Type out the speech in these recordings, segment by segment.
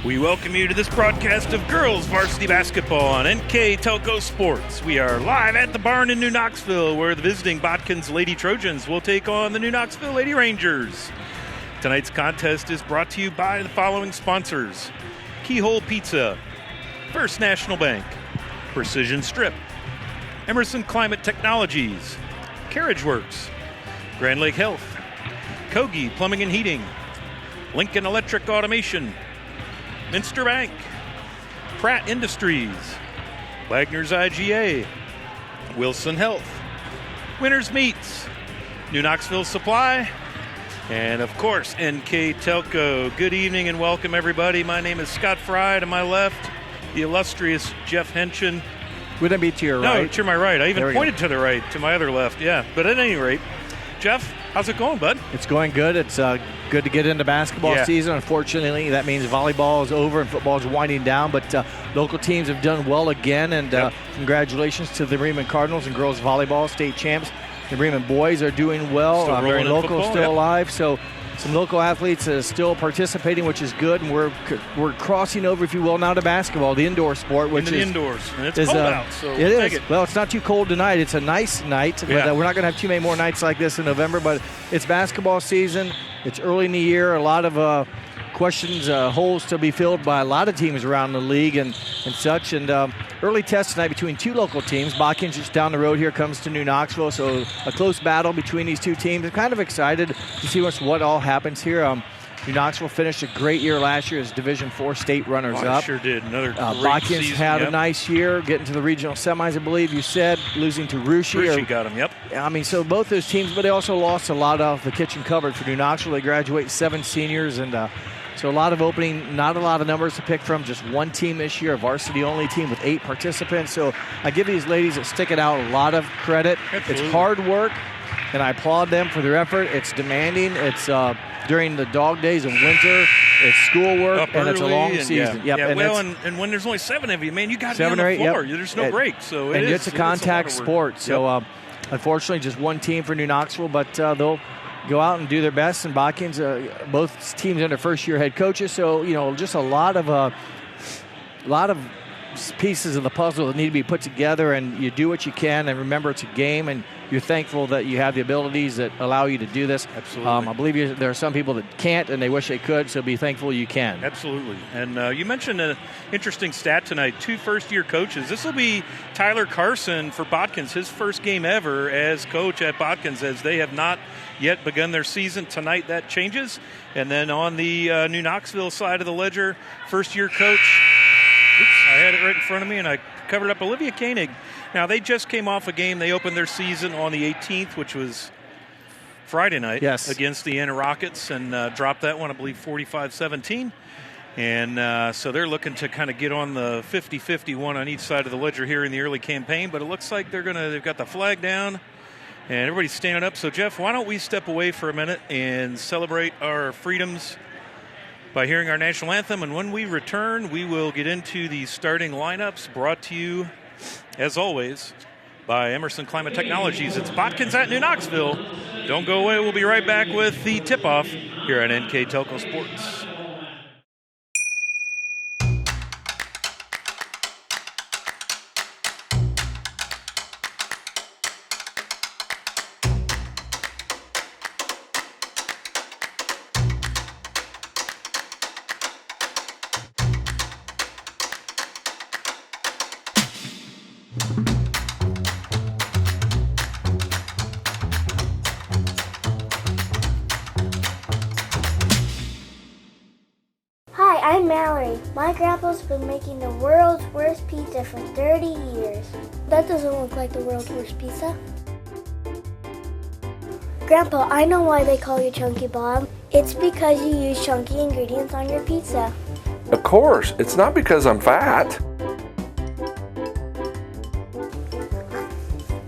We welcome you to this broadcast of girls varsity basketball on NKTelco Sports. We are live at the barn in New Knoxville, where the visiting Botkins Lady Trojans will take on the New Knoxville Lady Rangers. Tonight's contest is brought to you by the following sponsors: Keyhole Pizza, First National Bank, Precision Strip, Emerson Climate Technologies, Carriage Works, Grand Lake Health, Kogi Plumbing and Heating, Lincoln Electric Automation, Minster Bank, Pratt Industries, Wagner's IGA, Wilson Health, Winners Meats, New Knoxville Supply, and of course, NKTelco. Good evening and welcome, everybody. My name is Scott Fry. To my left, the illustrious Jeff Henshin. Wouldn't it be to your right? No, to my right. I even pointed to the right, to my other left. Yeah, but at any rate, Jeff, how's it going, bud? It's going good. It's good to get into basketball season. Unfortunately, that means volleyball is over and football is winding down, but local teams have done well again, and congratulations to the Bremen Cardinals and girls volleyball state champs. The Bremen boys are doing well. Very local, football, still alive. So some local athletes still participating, which is good, and we're crossing over, if you will, now to basketball, the indoor sport, which is indoors. And it's cold out, so it is. Well, it's not too cold tonight. It's a nice night. But, we're not going to have too many more nights like this in November, but it's basketball season. It's early in the year. A lot of questions, holes to be filled by a lot of teams around the league and such. And early test tonight between two local teams. Botkins just down the road here comes to New Knoxville, so a close battle between these two teams. I'm kind of excited to see what all happens here. New Knoxville finished a great year last year as Division IV state runners-up. Sure did. Another great Botkins season, had a nice year, getting to the regional semis, I believe you said, losing to Rushi. Rushi got them, I mean, so both those teams, but they also lost a lot of the kitchen cupboard for New Knoxville. They graduate 7 seniors, and so a lot of opening, not a lot of numbers to pick from, just one team this year, a varsity-only team with 8 participants. So I give these ladies that stick it out a lot of credit. Absolutely. It's hard work, and I applaud them for their effort. It's demanding. It's during the dog days of winter. It's schoolwork, and it's a long season. And when there's only 7 of you, man, you got to be on the floor. There's no break. So it's a contact sport. So unfortunately, just one team for New Knoxville, but they'll go out and do their best. And Botkins, both teams under first-year head coaches. So just a lot of pieces of the puzzle that need to be put together, and you do what you can, and remember it's a game, and you're thankful that you have the abilities that allow you to do this. Absolutely. I believe there are some people that can't, and they wish they could, so be thankful you can. Absolutely. And you mentioned an interesting stat tonight, 2 first-year coaches. This will be Tyler Carson for Botkins, his first game ever as coach at Botkins, as they have not yet begun their season. Tonight that changes. And then on the New Knoxville side of the ledger, first-year coach, I had it right in front of me, and I covered up, Olivia Koenig. Now, they just came off a game. They opened their season on the 18th, which was Friday night, against the Anna Rockets, and dropped that one, I believe, 45-17. And so they're looking to kind of get on the 50-51 on each side of the ledger here in the early campaign. But it looks like they've got the flag down, and everybody's standing up. So, Jeff, why don't we step away for a minute and celebrate our freedoms by hearing our national anthem, and when we return, we will get into the starting lineups, brought to you, as always, by Emerson Climate Technologies. It's Botkins at New Knoxville. Don't go away. We'll be right back with the tip-off here on NKTelco Sports. I'm Mallory. My grandpa's been making the world's worst pizza for 30 years. That doesn't look like the world's worst pizza. Grandpa, I know why they call you Chunky Bob. It's because you use chunky ingredients on your pizza. Of course, it's not because I'm fat.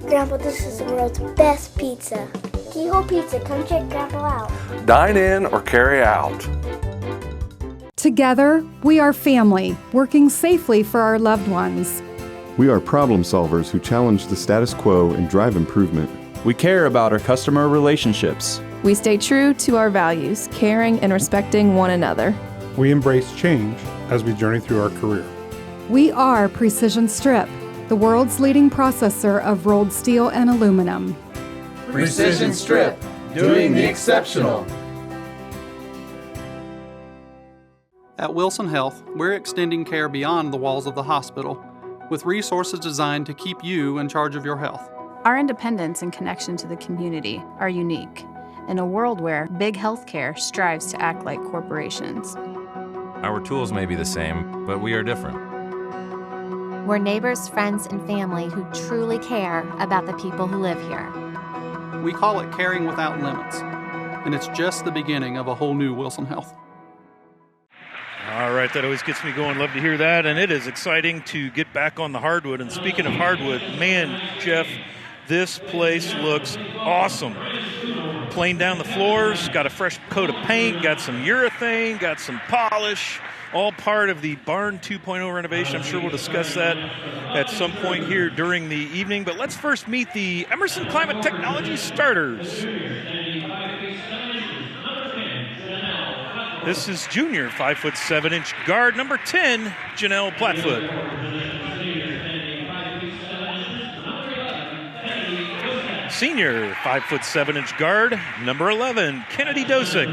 Grandpa, this is the world's best pizza. Keyhole Pizza, come check Grandpa out. Dine in or carry out. Together, we are family, working safely for our loved ones. We are problem solvers who challenge the status quo and drive improvement. We care about our customer relationships. We stay true to our values, caring and respecting one another. We embrace change as we journey through our career. We are Precision Strip, the world's leading processor of rolled steel and aluminum. Precision Strip, doing the exceptional. At Wilson Health, we're extending care beyond the walls of the hospital, with resources designed to keep you in charge of your health. Our independence and connection to the community are unique in a world where big healthcare strives to act like corporations. Our tools may be the same, but we are different. We're neighbors, friends, and family who truly care about the people who live here. We call it caring without limits, and it's just the beginning of a whole new Wilson Health. All right, that always gets me going. Love to hear that, and it is exciting to get back on the hardwood. And speaking of hardwood, man, Jeff, this place looks awesome. Planed down the floors, got a fresh coat of paint, got some urethane, got some polish, all part of the Barn 2.0 renovation. I'm sure we'll discuss that at some point here during the evening. But let's first meet the Emerson Climate Technology starters. This is junior 5'7" guard number 10, Janelle Platfoot. Senior 5'7" guard number 11, Kennedy Dosick.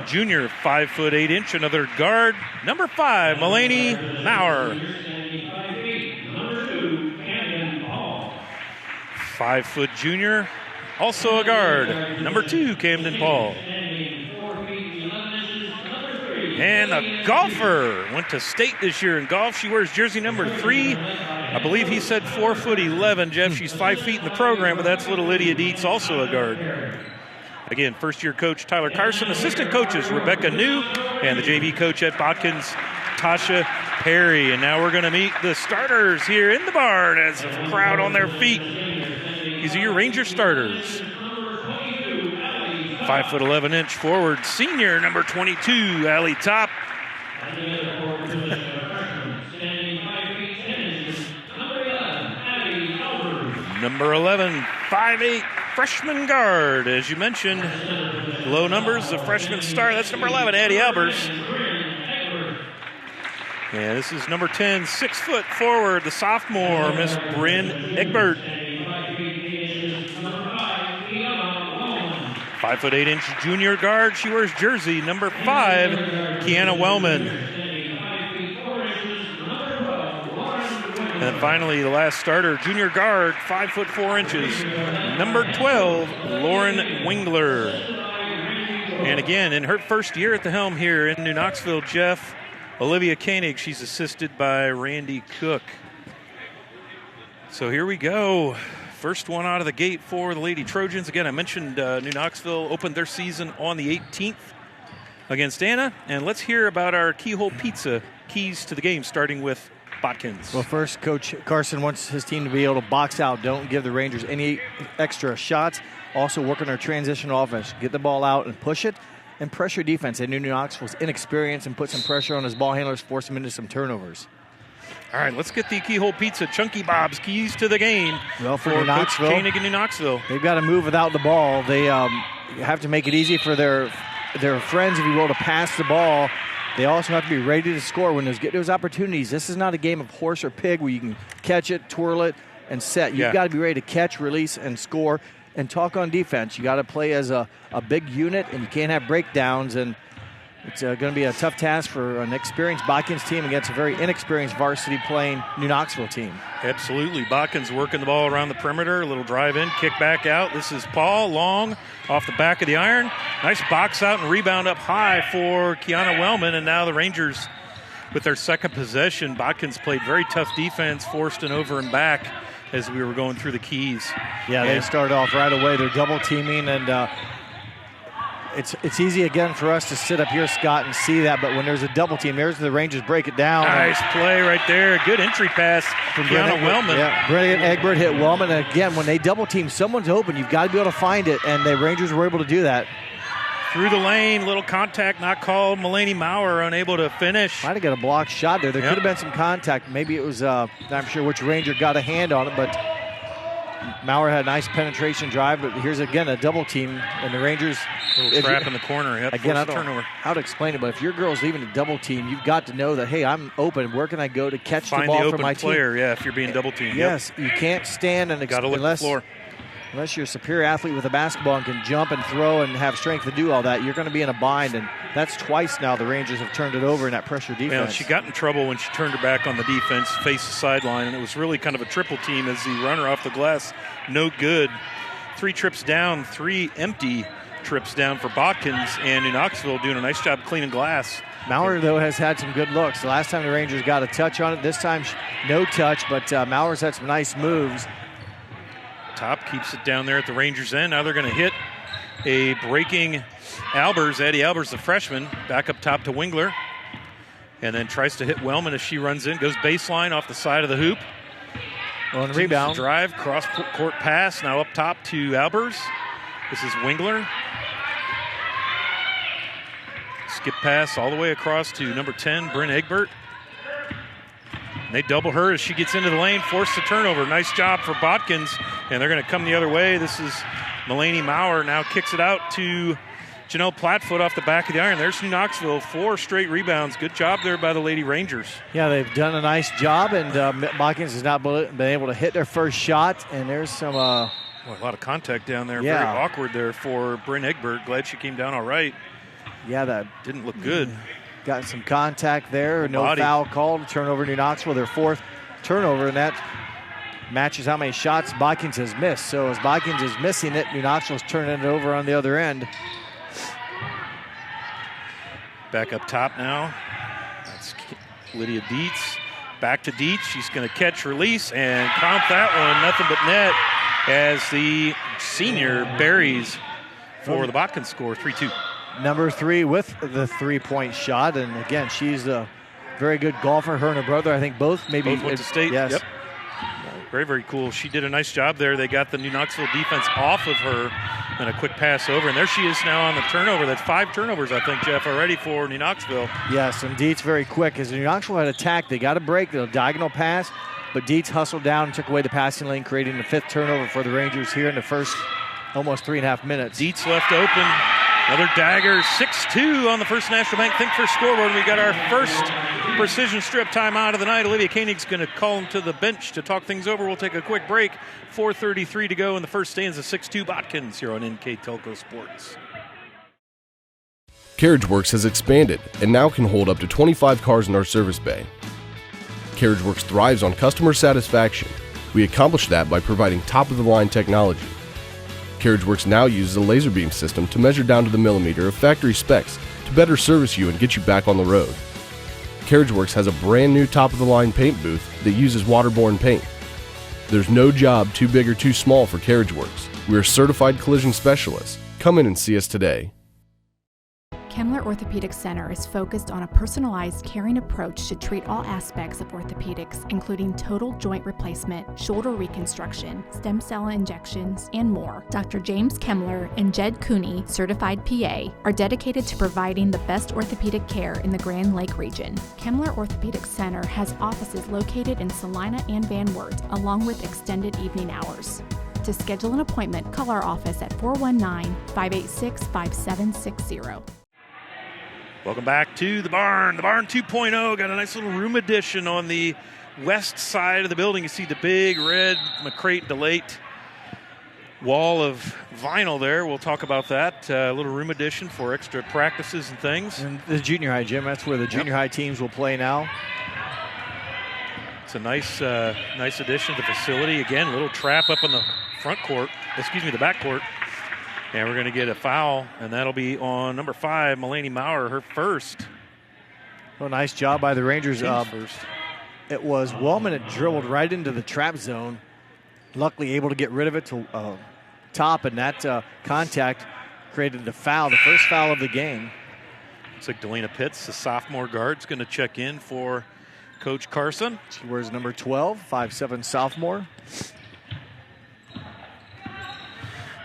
Junior 5'8", another guard number 5, Mulaney Maurer. 5-foot junior, also a guard, number 2, Camden Paul. And a golfer, went to state this year in golf. She wears jersey number 3. I believe he said 4'11". Jeff, she's 5 feet in the program, but that's little Lydia Dietz, also a guard. Again, first-year coach Tyler Carson, assistant coaches Rebecca New, and the JV coach at Botkins, Tasha Perry. And now we're going to meet the starters here in the barn as a crowd on their feet. These are your Ranger starters. 5'11" forward, senior number 22, Allie Top. Number 11, 5'8", freshman guard. As you mentioned, low numbers, the freshman star. That's number 11, Addie Albers. And this is number 10, 6-foot forward, the sophomore, Miss Bryn Egbert. 5'8" junior guard. She wears jersey number 5, Kiana Wellman. And then finally, the last starter, junior guard, 5'4", number 12, Lauren Wingler. And again, in her first year at the helm here in New Knoxville, Jeff, Olivia Koenig, she's assisted by Randy Cook. So here we go. First one out of the gate for the Lady Trojans. Again, I mentioned New Knoxville opened their season on the 18th against Anna. And let's hear about our Keyhole Pizza keys to the game, starting with Botkins. Well, first, Coach Carson wants his team to be able to box out. Don't give the Rangers any extra shots. Also work on our transitional offense. Get the ball out and push it. And pressure defense. They knew New Knoxville's inexperienced and put some pressure on his ball handlers, force them into some turnovers. All right, let's get the Keyhole Pizza Chunky Bob's keys to the game. Well, for Coach Knoxville, Koenig in New Knoxville. They've got to move without the ball. They have to make it easy for their friends, if you will, to pass the ball. They also have to be ready to score when get those opportunities. This is not a game of horse or pig where you can catch it, twirl it, and set. You've got to be ready to catch, release, and score. And talk on defense. You got to play as a big unit, and you can't have breakdowns. And it's going to be a tough task for an experienced Botkins team against a very inexperienced varsity playing New Knoxville team. Absolutely. Botkins working the ball around the perimeter. A little drive in, kick back out. This is Paul Long off the back of the iron. Nice box out and rebound up high for Kiana Wellman. And now the Rangers with their second possession. Botkins played very tough defense, forced an over and back as we were going through the keys. Yeah, they started off right away. They're double teaming, and it's easy again for us to sit up here, Scott, and see that. But when there's a double team, there's the Rangers break it down. Nice play right there. Good entry pass from Kiana Wellman. Yeah, Brent Egbert hit Wellman, and again, when they double team, someone's open. You've got to be able to find it, and the Rangers were able to do that. Through the lane, little contact not called. Mulaney Maurer unable to finish. Might have got a blocked shot there. There could have been some contact. Maybe it was, not sure which Ranger got a hand on it, but Maurer had a nice penetration drive, but here's again a double team, and the Rangers. Little trap in the corner. Yep, again, I don't turnover. know how to explain it, but if your girl's leaving a double team, you've got to know that, hey, I'm open. Where can I go to catch Find the ball the for open my player, team? yeah, if you're being double teamed. Yes, you can't stand and Got to look at the floor. Unless you're a superior athlete with a basketball and can jump and throw and have strength to do all that, you're going to be in a bind, and that's twice now the Rangers have turned it over in that pressure defense. Yeah, she got in trouble when she turned her back on the defense, faced the sideline, and it was really kind of a triple team as the runner off the glass, no good. 3 trips down, 3 empty trips down for Botkins, and in Knoxville doing a nice job cleaning glass. Maurer, though, has had some good looks. The last time the Rangers got a touch on it, this time no touch, but Maurer's had some nice moves. Top keeps it down there at the Rangers' end. Now they're going to hit a breaking Albers. Eddie Albers, the freshman, back up top to Wingler. And then tries to hit Wellman as she runs in. Goes baseline off the side of the hoop. On rebound. Drive, cross-court pass. Now up top to Albers. This is Wingler. Skip pass all the way across to number 10, Bryn Egbert. And they double her as she gets into the lane, force the turnover. Nice job for Botkins, and they're going to come the other way. This is Mulaney Maurer now kicks it out to Janelle Plattfoot off the back of the iron. There's New Knoxville, 4 straight rebounds. Good job there by the Lady Rangers. Yeah, they've done a nice job, and Botkins has not been able to hit their first shot, and there's some... a lot of contact down there. Yeah. Very awkward there for Bryn Egbert. Glad she came down all right. Yeah, that didn't look good. Got some contact there. No Body. Foul called. Turnover New Knoxville, their 4th turnover, and that matches how many shots Botkins has missed. So as Botkins is missing it, New Knoxville's turning it over on the other end. Back up top now. That's Lydia Dietz. Back to Dietz. She's going to catch, release, and comp that one. Nothing but net as the senior buries for the Botkins score, 3-2. Number 3 with the 3-point shot, and again, she's a very good golfer. Her and her brother, I think both went to state. Yes. Yep. Very, very cool. She did a nice job there. They got the New Knoxville defense off of her and a quick pass over, and there she is now on the turnover. That's 5 turnovers, I think, Jeff, already for New Knoxville. Yes, and Dietz very quick. As New Knoxville had attacked, they got a break, the diagonal pass, but Dietz hustled down and took away the passing lane, creating the 5th turnover for the Rangers here in the first almost 3.5 minutes. Dietz left open. Another dagger, 6-2 on the First National Bank Think First scoreboard. We got our first precision strip timeout of the night. Olivia Koenig's going to call him to the bench to talk things over. We'll take a quick break. 4:33 to go in the first stanza. 6-2 Botkins here on NKTelco Sports. CarriageWorks has expanded and now can hold up to 25 cars in our service bay. CarriageWorks thrives on customer satisfaction. We accomplish that by providing top-of-the-line technology. CarriageWorks now uses a laser beam system to measure down to the millimeter of factory specs to better service you and get you back on the road. CarriageWorks has a brand new top-of-the-line paint booth that uses waterborne paint. There's no job too big or too small for CarriageWorks. We are certified collision specialists. Come in and see us today. Kemmler Orthopedic Center is focused on a personalized, caring approach to treat all aspects of orthopedics, including total joint replacement, shoulder reconstruction, stem cell injections, and more. Dr. James Kemmler and Jed Cooney, certified PA, are dedicated to providing the best orthopedic care in the Grand Lake region. Kemmler Orthopedic Center has offices located in Salina and Van Wert, along with extended evening hours. To schedule an appointment, call our office at 419-586-5760. Welcome back to the barn. The barn 2.0 got a nice little room addition on the west side of the building. You see the big red McCrate Delate wall of vinyl there. We'll talk about that. A little room addition for extra practices and things. And the junior high gym, that's where the junior high teams will play now. It's a nice addition to the facility. Again, a little trap up in the the back court. And we're going to get a foul, and that'll be on number 5, Mulaney Maurer, her first. Well, nice job by the Rangers. First. It was Wellman that dribbled right into the trap zone. Luckily able to get rid of it to top, and that contact created the foul, the first foul of the game. Looks like Delana Pitts, the sophomore guard, is going to check in for Coach Carson. She wears number 12, 5'7" sophomore.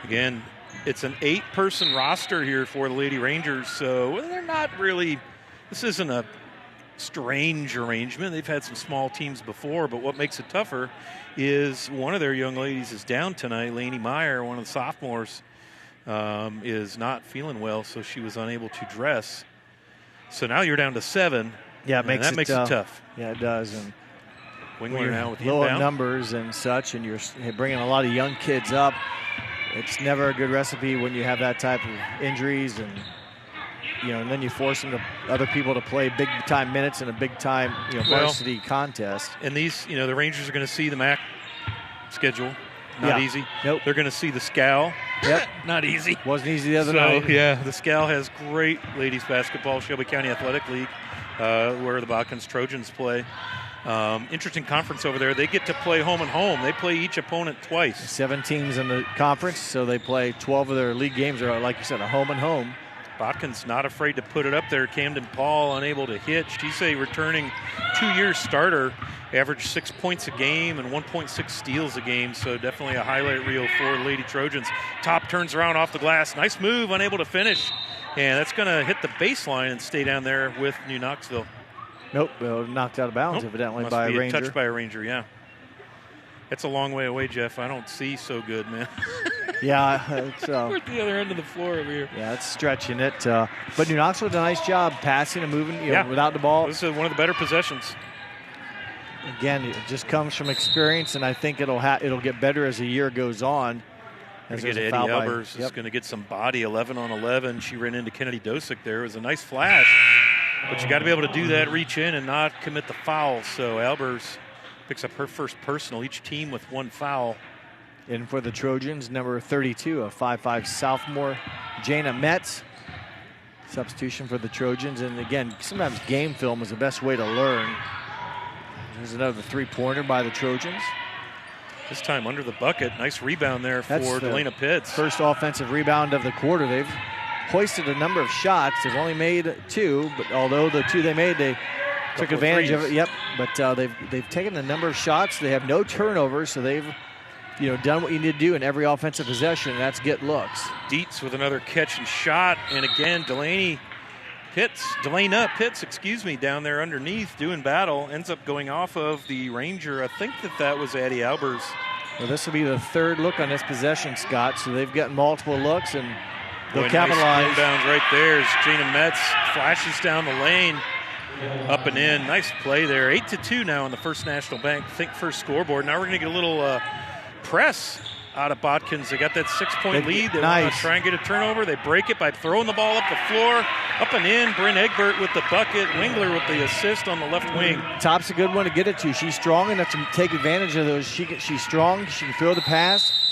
Again, it's an 8-person roster here for the Lady Rangers, so they're not really – this isn't a strange arrangement. They've had some small teams before, but what makes it tougher is one of their young ladies is down tonight. Lainey Meyer, one of the sophomores, is not feeling well, so she was unable to dress. So now you're down to 7. Yeah, that makes it tough. Yeah, it does. And Wingler now with the low inbound. numbers and such, and you're bringing a lot of young kids up. It's never a good recipe when you have that type of injuries, and and then you force other people to play big time minutes in a big time varsity contest. And these, the Rangers are going to see the MAC schedule. Not easy. Nope. They're going to see the SCAL. Yep. Not easy. Wasn't easy the other night. Yeah, the SCAL has great ladies basketball, Shelby County Athletic League, where the Botkins Trojans play. Interesting conference over there. They get to play home and home. They play each opponent twice. 7 teams in the conference, so they play 12 of their league games are, like you said, a home and home. Botkins not afraid to put it up there. Camden Paul unable to hit. She's a returning 2-year starter, averaged 6 points a game and 1.6 steals a game, so definitely a highlight reel for Lady Trojans. Top turns around off the glass. Nice move, unable to finish. And that's going to hit the baseline and stay down there with New Knoxville. Nope, knocked out of bounds evidently by a Ranger. Touched by a Ranger, yeah. It's a long way away, Jeff. I don't see so good, man. Yeah, it's we're at the other end of the floor over here. Yeah, it's stretching it. But New Knoxville did a nice job passing and moving without the ball. This is one of the better possessions. Again, it just comes from experience, and I think it'll get better as the year goes on. As Eddie Albers is going to get some body, 11 on 11. She ran into Kennedy Dosick there. It was a nice flash, but you got to be able to do that, reach in, and not commit the foul. So Albers picks up her first personal, each team with 1 foul. And for the Trojans, number 32, a 5'5 sophomore, Jana Metz. Substitution for the Trojans. And again, sometimes game film is the best way to learn. There's another 3-pointer by the Trojans. This time under the bucket. Nice rebound there for Delana Pitts. First offensive rebound of the quarter. They've hoisted a number of shots. They've only made 2, but although the 2 they made, they took advantage of it. Yep, but they've taken a number of shots. They have no turnovers, so they've done what you need to do in every offensive possession, and that's get looks. Dietz with another catch and shot, and again, Delana Pitts, down there underneath doing battle, ends up going off of the Ranger. I think that was Addie Albers. Well, this will be the 3rd look on this possession, Scott, so they've gotten multiple looks, and they'll capitalize. Nice inbounds right there as Jana Metz flashes down the lane, up and in. Nice play there. 8-2 now on the First National Bank first scoreboard. Now we're going to get a little press out of Botkins. They got that 6-point lead. They want to try and get a turnover. They break it by throwing the ball up the floor, up and in. Bryn Egbert with the bucket. Wingler with the assist on the left wing. Top's a good one to get it to. She's strong enough to take advantage of those. She's strong. She can throw the pass.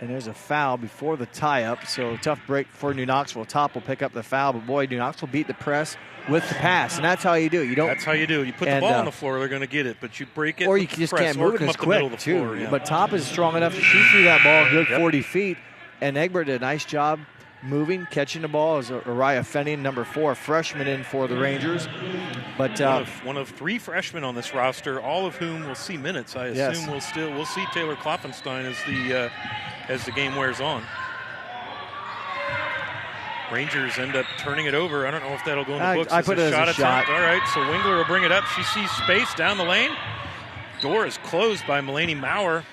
And there's a foul before the tie-up, so tough break for New Knoxville. Top will pick up the foul, but boy, New Knoxville beat the press with the pass, and that's how you do it. That's how you do it. You put the ball on the floor, they're going to get it, but you break it. Or you just can't move it as quick, too. Floor, yeah. But Top is strong enough to shoot through that ball a good 40 feet, and Egbert did a nice job moving, catching the ball as Araya Fenning, number 4, a freshman in for the Rangers. But one of 3 freshmen on this roster, all of whom will see minutes. I assume we'll see Taylor Klopfenstein as the game wears on. Rangers end up turning it over. I don't know if that'll go in the books. I put it as a shot. All right, so Wingler will bring it up. She sees space down the lane. Door is closed by Mulaney Maurer.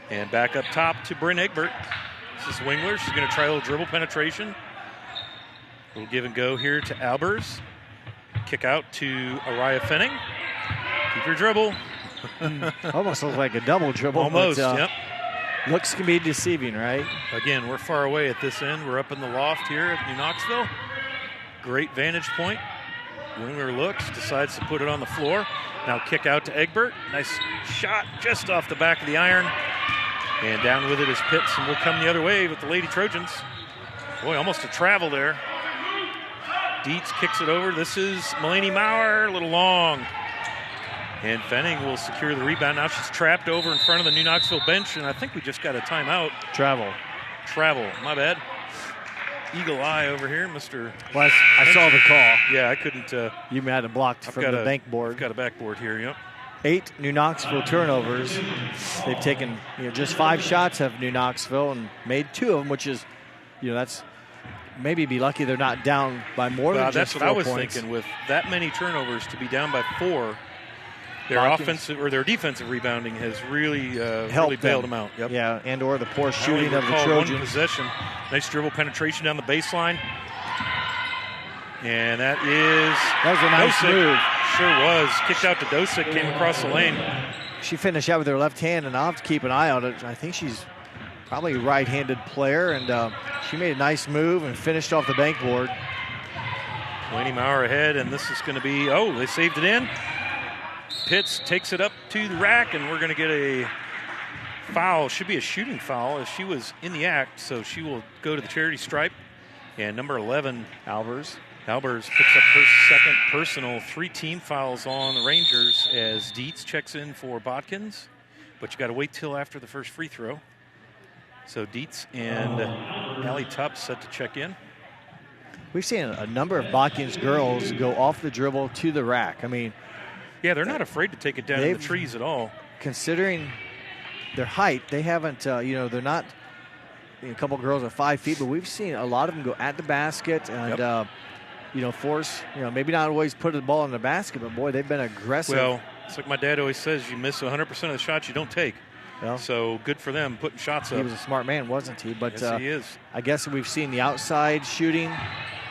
And back up top to Bryn Egbert. This is Wingler. She's going to try a little dribble penetration. A little give and go here to Albers. Kick out to Araya Fenning. Keep your dribble. Almost looks like a double dribble. Almost, yep. Looks can be deceiving, right? Again, we're far away at this end. We're up in the loft here at New Knoxville. Great vantage point. Wingler looks, decides to put it on the floor. Now kick out to Egbert. Nice shot just off the back of the iron. And down with it is Pitts, and we'll come the other way with the Lady Trojans. Boy, almost a travel there. Dietz kicks it over. This is Mulaney Maurer, a little long. And Fenning will secure the rebound. Now she's trapped over in front of the New Knoxville bench, and I think we just got a timeout. Travel, my bad. Eagle eye over here, Mr. Well, I saw the call. Yeah, I couldn't. You had it blocked from the bank board. I've got a backboard here, yep. 8 New Knoxville turnovers. They've taken just 5 shots of New Knoxville and made 2 of them, which is, that's maybe be lucky they're not down by more than just 4 points. That's what I was thinking. With that many turnovers, to be down by 4, their offensive or their defensive rebounding has really bailed them out. Yep. Yeah, and/or the poor shooting of the Trojans. One possession, nice dribble penetration down the baseline, and that was a nice move. Sure was. Kicked out to Dosick, came across the lane. She finished out with her left hand, and I'll have to keep an eye on it. I think she's probably a right-handed player, and she made a nice move and finished off the bankboard. Wayne Maurer ahead, and this is going to be, they saved it in. Pitts takes it up to the rack, and we're going to get a foul. Should be a shooting foul as she was in the act, so she will go to the charity stripe. And number 11, Albers picks up her second personal. 3 team fouls on the Rangers as Dietz checks in for Botkins, but you got to wait till after the first free throw. So Dietz and Allie Tupp set to check in. We've seen a number of Botkins girls go off the dribble to the rack. I mean, yeah, they're not afraid to take it down in the trees at all. Considering their height, they haven't, they're not a couple girls are 5 feet, but we've seen a lot of them go at the basket and, force, maybe not always put the ball in the basket, but boy, they've been aggressive. Well, it's like my dad always says, you miss 100% of the shots you don't take. Well, so good for them putting shots up. He was a smart man, wasn't he? But yes, he is. I guess we've seen the outside shooting,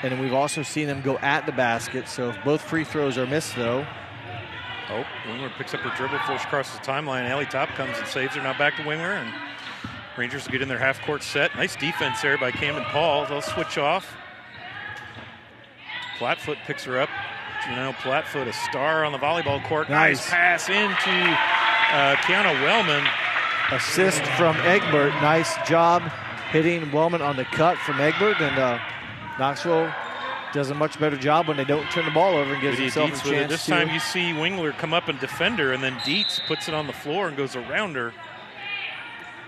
and then we've also seen them go at the basket. So if both free throws are missed, though. Wingler picks up her dribble, force crosses the timeline. Allie Top comes and saves her. Now back to Wingler, and Rangers will get in their half-court set. Nice defense there by Camden Paul. They'll switch off. Plattfoot picks her up. Janelle Plattfoot, a star on the volleyball court. Nice pass into Kiana Wellman. Assist from Egbert. Nice job hitting Wellman on the cut from Egbert. And Knoxville does a much better job when they don't turn the ball over and gives himself a chance. This time you see Wingler come up and defend her, and then Dietz puts it on the floor and goes around her.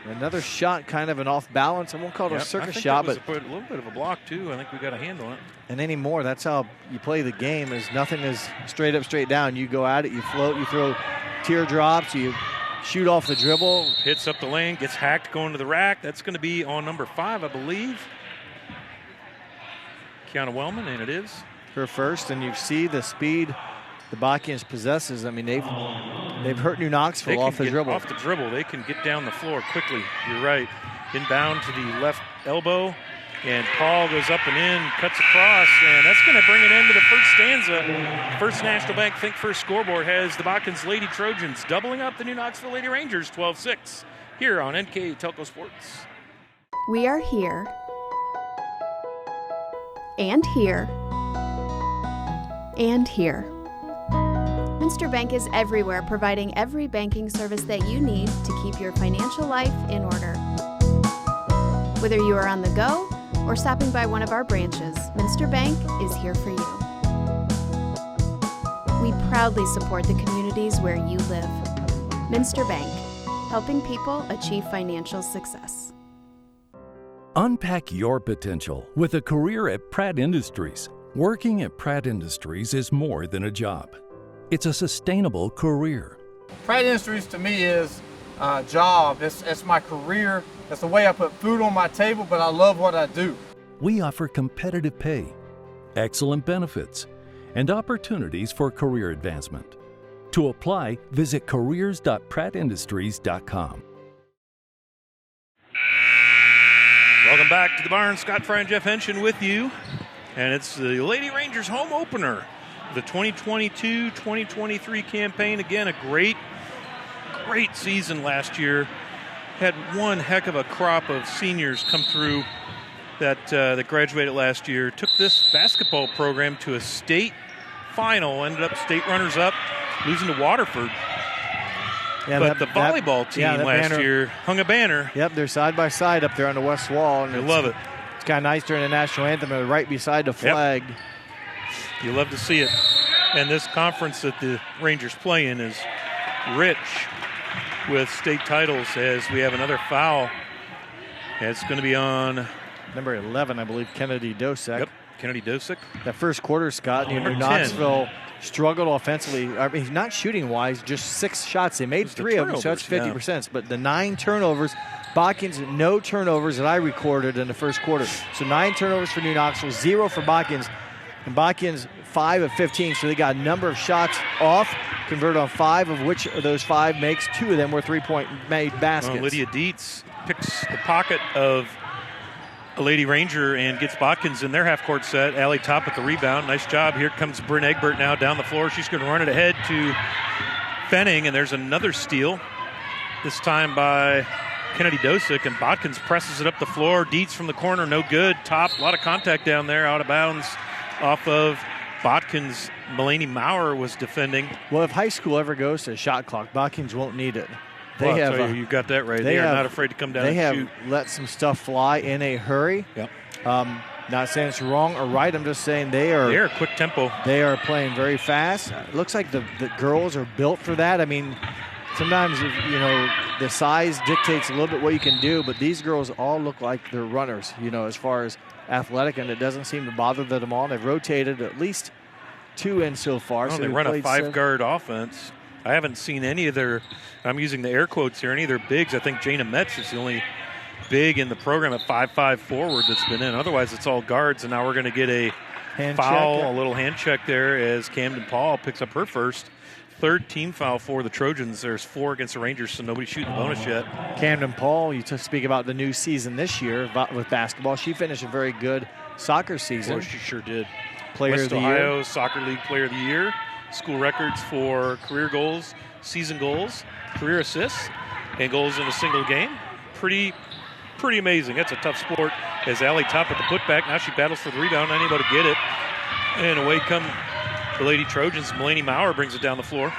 Another shot, kind of an off balance. I won't call it a circus shot, but a little bit of a block too. I think we got a handle on it. And anymore, that's how you play the game. Is nothing is straight up, straight down. You go at it, you float, you throw teardrops, you shoot off the dribble. Hits up the lane, gets hacked going to the rack. That's going to be on number 5, I believe. Kiana Wellman, and it is her first. And you see the speed the Botkins possesses. I mean, they've hurt New Knoxville off the dribble. Off the dribble, they can get down the floor quickly. You're right. Inbound to the left elbow, and Paul goes up and in, cuts across, and that's going to bring it into the first stanza. First National Bank Think First scoreboard has the Botkins Lady Trojans doubling up the New Knoxville Lady Rangers 12-6 here on NKTelco Sports. We are here and here and here. Minster Bank is everywhere, providing every banking service that you need to keep your financial life in order. Whether you are on the go or stopping by one of our branches, Minster Bank is here for you. We proudly support the communities where you live. Minster Bank, helping people achieve financial success. Unpack your potential with a career at Pratt Industries. Working at Pratt Industries is more than a job. It's a sustainable career. Pratt Industries to me is a job. It's my career. It's the way I put food on my table, but I love what I do. We offer competitive pay, excellent benefits, and opportunities for career advancement. To apply, visit careers.prattindustries.com. Welcome back to the barn. Scott Fry and Jeff Henshin with you. And it's the Lady Rangers home opener. The 2022-2023 campaign. Again, a great season last year. Had one heck of a crop of seniors come through that graduated last year. Took this basketball program to a state final. Ended up state runners-up, losing to Waterford. Yeah, but the volleyball team last year hung a banner. Yep, they're side by side up there on the west wall. And I love it. It's kind of nice during the national anthem. They're right beside the flag. Yep. You love to see it. And this conference that the Rangers play in is rich with state titles as we have another foul. It's going to be on number 11, I believe, Kennedy Dosick. Yep, Kennedy Dosick. That first quarter, Scott, New Knoxville struggled offensively. I mean, not shooting-wise, just 6 shots. They made 3 of them, so that's 50%. But the 9 turnovers, Botkins, no turnovers that I recorded in the first quarter. So 9 turnovers for New Knoxville, 0 for Botkins. And Botkins, 5 of 15, so they got a number of shots off, converted on 5, of which of those 5 makes 2 of them were three-point made baskets. Lydia Dietz picks the pocket of a Lady Ranger and gets Botkins in their half-court set. Allie Top with the rebound. Nice job. Here comes Bryn Egbert now down the floor. She's going to run it ahead to Fenning, and there's another steal, this time by Kennedy Dosick, and Botkins presses it up the floor. Dietz from the corner, no good. Top, a lot of contact down there, out of bounds off of Botkins. Mulaney Maurer was defending. Well, if high school ever goes to a shot clock, Botkins won't need it. You got that right. They are not afraid to come down and shoot. They have let some stuff fly in a hurry. Yep. Not saying it's wrong or right. I'm just saying they are quick tempo. They are playing very fast. It looks like the girls are built for that. I mean, sometimes, the size dictates a little bit what you can do, but these girls all look like they're runners, as far as athletic, and it doesn't seem to bother them all. They've rotated at least 2 in so far. Well, so they run a 5-guard offense. I haven't seen any of their, I'm using the air quotes here, any of their bigs. I think Jana Metz is the only big in the program at 5'5" forward that's been in. Otherwise, it's all guards, and now we're going to get a foul, a little hand check there as Camden Paul picks up her first. 3rd team foul for the Trojans. There's 4 against the Rangers, so nobody's shooting the bonus yet. Camden Paul, you speak about the new season this year with basketball. She finished a very good soccer season. Well, she sure did. Player West of the Ohio year. Soccer League Player of the Year. School records for career goals, season goals, career assists, and goals in a single game. Pretty amazing. That's a tough sport. As Allie Top at the putback. Now she battles for the rebound, unable to get it. And away come the Lady Trojans. Mulaney Maurer brings it down the floor.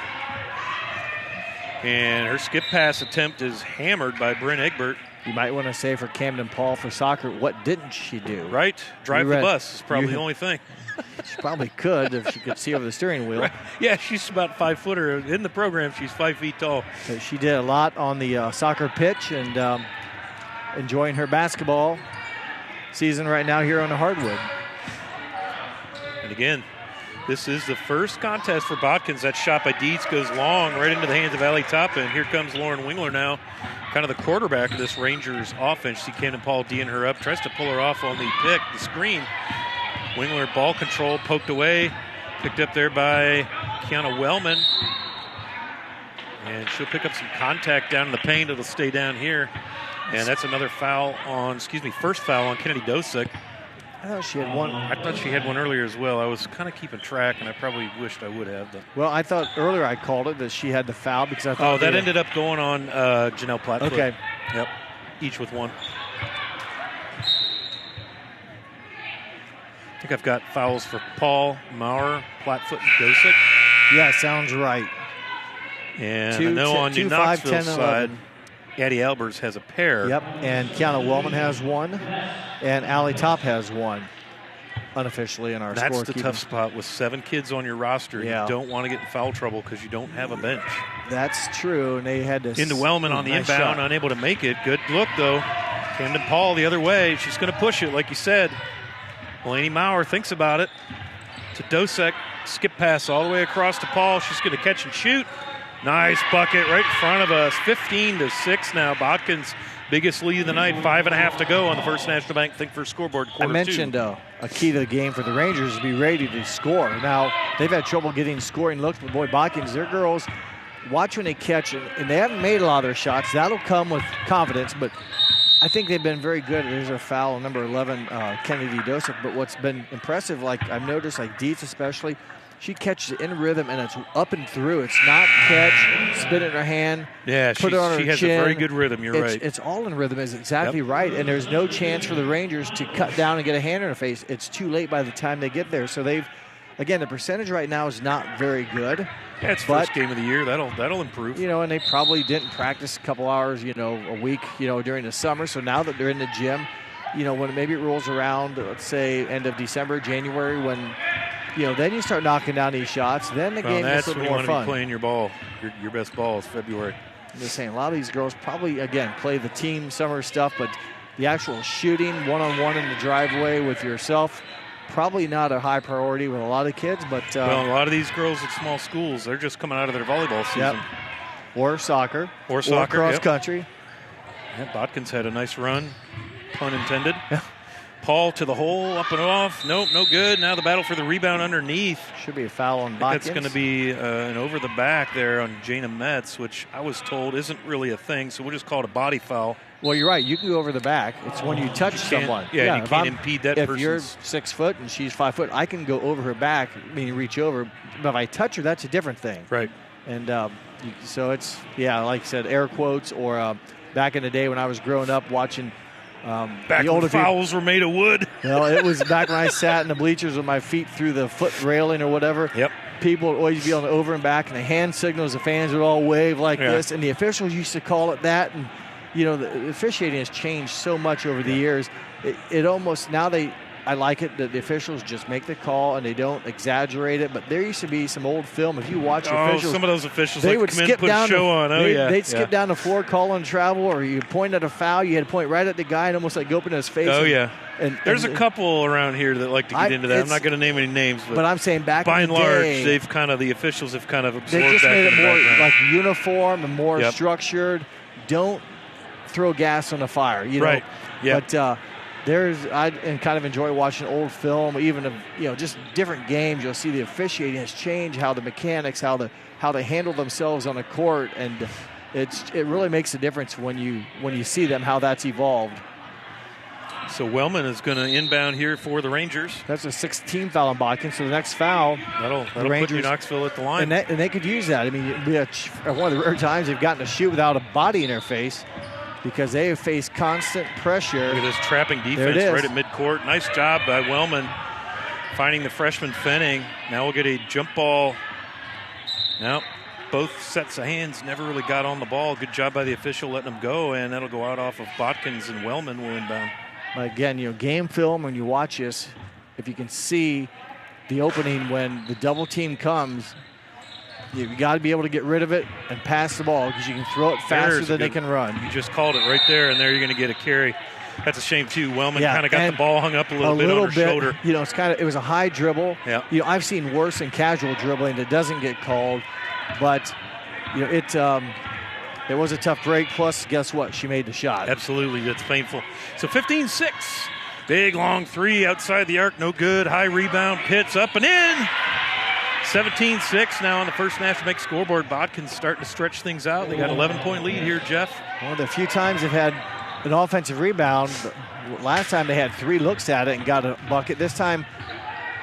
And her skip pass attempt is hammered by Bryn Egbert. You might want to say for Camden Paul for soccer, what didn't she do? Right. Drive the bus is probably the only thing. She probably could if she could see over the steering wheel. Right. Yeah, she's about 5-footer. In the program, she's 5 feet tall. But she did a lot on the soccer pitch and enjoying her basketball season right now here on the hardwood. And again, this is the first contest for Botkins. That shot by Dietz goes long right into the hands of Allie Top, and here comes Lauren Wingler now, kind of the quarterback of this Rangers offense. See Camden Paul D'ing her up, tries to pull her off on the pick, the screen. Wingler ball control, poked away, picked up there by Kiana Wellman. And she'll pick up some contact down in the paint. It'll stay down here. And that's another first foul on Kennedy Dosick. I thought she had one. I thought she had one earlier as well. I was kind of keeping track, and I probably wished I would have. Well, I thought earlier I called it that she had the foul because I thought. Oh, that ended up going on Janelle Plattfoot. Okay. Yep. Each with one. I think I've got fouls for Paul, Maurer, Plattfoot, and Dosick. Yeah, sounds right. And I know on New Knoxville's side, Addie Albers has a pair. Yep, and Kiana Wellman has one, and Allie Top has one, unofficially in our scorekeeping. That's the tough spot with 7 kids on your roster. Yeah. You don't want to get in foul trouble because you don't have a bench. That's true, and they had to... Into Wellman on the inbound, unable to make it. Good look, though. Camden Paul the other way. She's going to push it, like you said. Mulaney Maurer thinks about it. To Dosick. Skip pass all the way across to Paul. She's going to catch and shoot. Nice bucket right in front of us. 15-6 now. Botkins' biggest lead of the night. 5.5 to go on the First National Bank Think First scoreboard. I mentioned a key to the game for the Rangers is be ready to score. Now, they've had trouble getting scoring looks, but boy, Botkins, their girls, watch when they catch it, and they haven't made a lot of their shots. That'll come with confidence, but I think they've been very good. There's a foul, number 11, Kennedy Dosick. But what's been impressive, like I've noticed, like Dietz especially, she catches it in rhythm, and it's up and through. It's not catch, spin it in her hand, yeah, put it on her chin. She has a very good rhythm, you're right. It's all in rhythm, is exactly right. And there's no chance for the Rangers to cut down and get a hand in her face. It's too late by the time they get there. So again, the percentage right now is not very good. Yeah, it's first game of the year. That'll improve. And they probably didn't practice a couple hours, a week, during the summer. So now that they're in the gym, when maybe it rolls around, let's say end of December, January, when then you start knocking down these shots. Then the game gets a little more fun. That's when you want to be playing your ball. Your best ball is February. I'm just saying, a lot of these girls probably, again, play the team summer stuff, but the actual shooting one-on-one in the driveway with yourself, probably not a high priority with a lot of kids, but well, a lot of these girls at small schools, they're just coming out of their volleyball season. Yep. Or soccer. Or cross country. Yeah, Botkins had a nice run, pun intended. Paul to the hole, up and off. Nope, no good. Now the battle for the rebound underneath. Should be a foul on Botkins. That's going to be an over the back there on Jana Metz, which I was told isn't really a thing, so we'll just call it a body foul. Well, you're right. You can go over the back. It's when you touch someone. Yeah, you can't impede that person. If you're 6 foot and she's 5 foot, I can go over her back, reach over. But if I touch her, that's a different thing. Right. And so it's, like I said, air quotes, or back in the day when I was growing up watching back the when fouls were made of wood. Well, it was back when I sat in the bleachers with my feet through the foot railing or whatever. Yep. People would always be on the over and back, and the hand signals, the fans would all wave like this, and the officials used to call it that. And, the officiating has changed so much over the years. It almost, now I like it that the officials just make the call and they don't exaggerate it. But there used to be some old film. If you watch the officials, some of those officials they would skip down a show on. They'd skip down the floor, call on travel, or you point at a foul. You had to point right at the guy and almost like go up in his face. And there's a couple around here that like to get into that. I'm not going to name any names, but I'm saying back by in and the large, day, the officials have kind of absorbed they just that made it more background. like uniform and more structured. Don't throw gas on the fire, Right. Yeah. But I kind of enjoy watching old film, even of just different games. You'll see the officiating has changed, how the mechanics, how they handle themselves on the court, and it really makes a difference when you see them, how that's evolved. So Wellman is going to inbound here for the Rangers. That's a 16th foul on Botkins. So the next foul, that'll put New Knoxville at the line. And they could use that. I mean, one of the rare times they've gotten to shoot without a body in their face, because they have faced constant pressure. Look at this trapping defense right at midcourt. Nice job by Wellman finding the freshman Fenning. Now we'll get a jump ball. Now both sets of hands never really got on the ball. Good job by the official letting them go, and that'll go out off of Botkins, and Wellman will inbound. But again, game film, when you watch this, if you can see the opening when the double team comes, you got to be able to get rid of it and pass the ball, because you can throw it faster than they can run. You just called it right there, and there you're going to get a carry. That's a shame too. Wellman kind of got the ball hung up a little bit on her shoulder. It was a high dribble. Yeah. I've seen worse in casual dribbling that doesn't get called, but it was a tough break. Plus, guess what? She made the shot. Absolutely, that's painful. So 15-6, big long three outside the arc, no good. High rebound, Pitts up and in. 17-6 now on the first National Bank scoreboard. Botkins starting to stretch things out. They got an 11-point lead here, Jeff. One of the few times they've had an offensive rebound. Last time they had 3 looks at it and got a bucket. This time,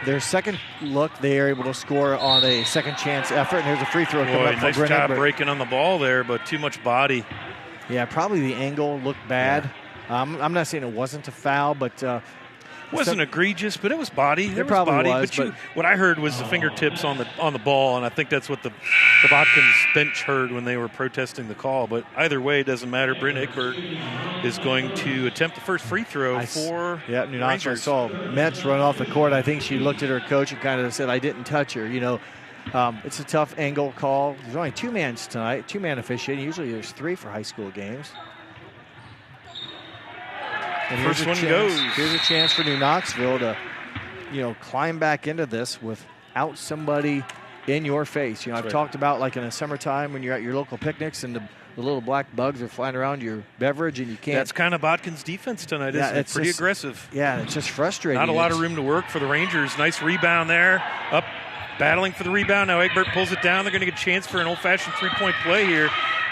their second look, they are able to score on a second chance effort. And here's a free throw coming up for nice Brennan. job breaking on the ball there, but too much body. Yeah, probably the angle looked bad. Yeah. I'm not saying it wasn't a foul, but it wasn't egregious, but it was body. It probably was. But what I heard was the fingertips on the ball, and I think that's what the Botkins bench heard when they were protesting the call. But either way, it doesn't matter. Bryn Egbert is going to attempt the first free throw for New Knoxville. Rangers. I saw Metz run off the court. I think she looked at her coach and kind of said, "I didn't touch her." It's a tough angle call. There's only 2 mans tonight, 2-man officiating. Usually there's 3 for high school games. And first one goes. Here's a chance for New Knoxville to, climb back into this without somebody in your face. I've talked about like in the summertime when you're at your local picnics and the little black bugs are flying around your beverage and you can't. That's kind of Botkins' defense tonight, isn't it? It's pretty aggressive. Yeah, it's just frustrating. Not a lot of room to work for the Rangers. Nice rebound there. Up, battling for the rebound. Now Egbert pulls it down. They're going to get a chance for an old-fashioned three-point play here.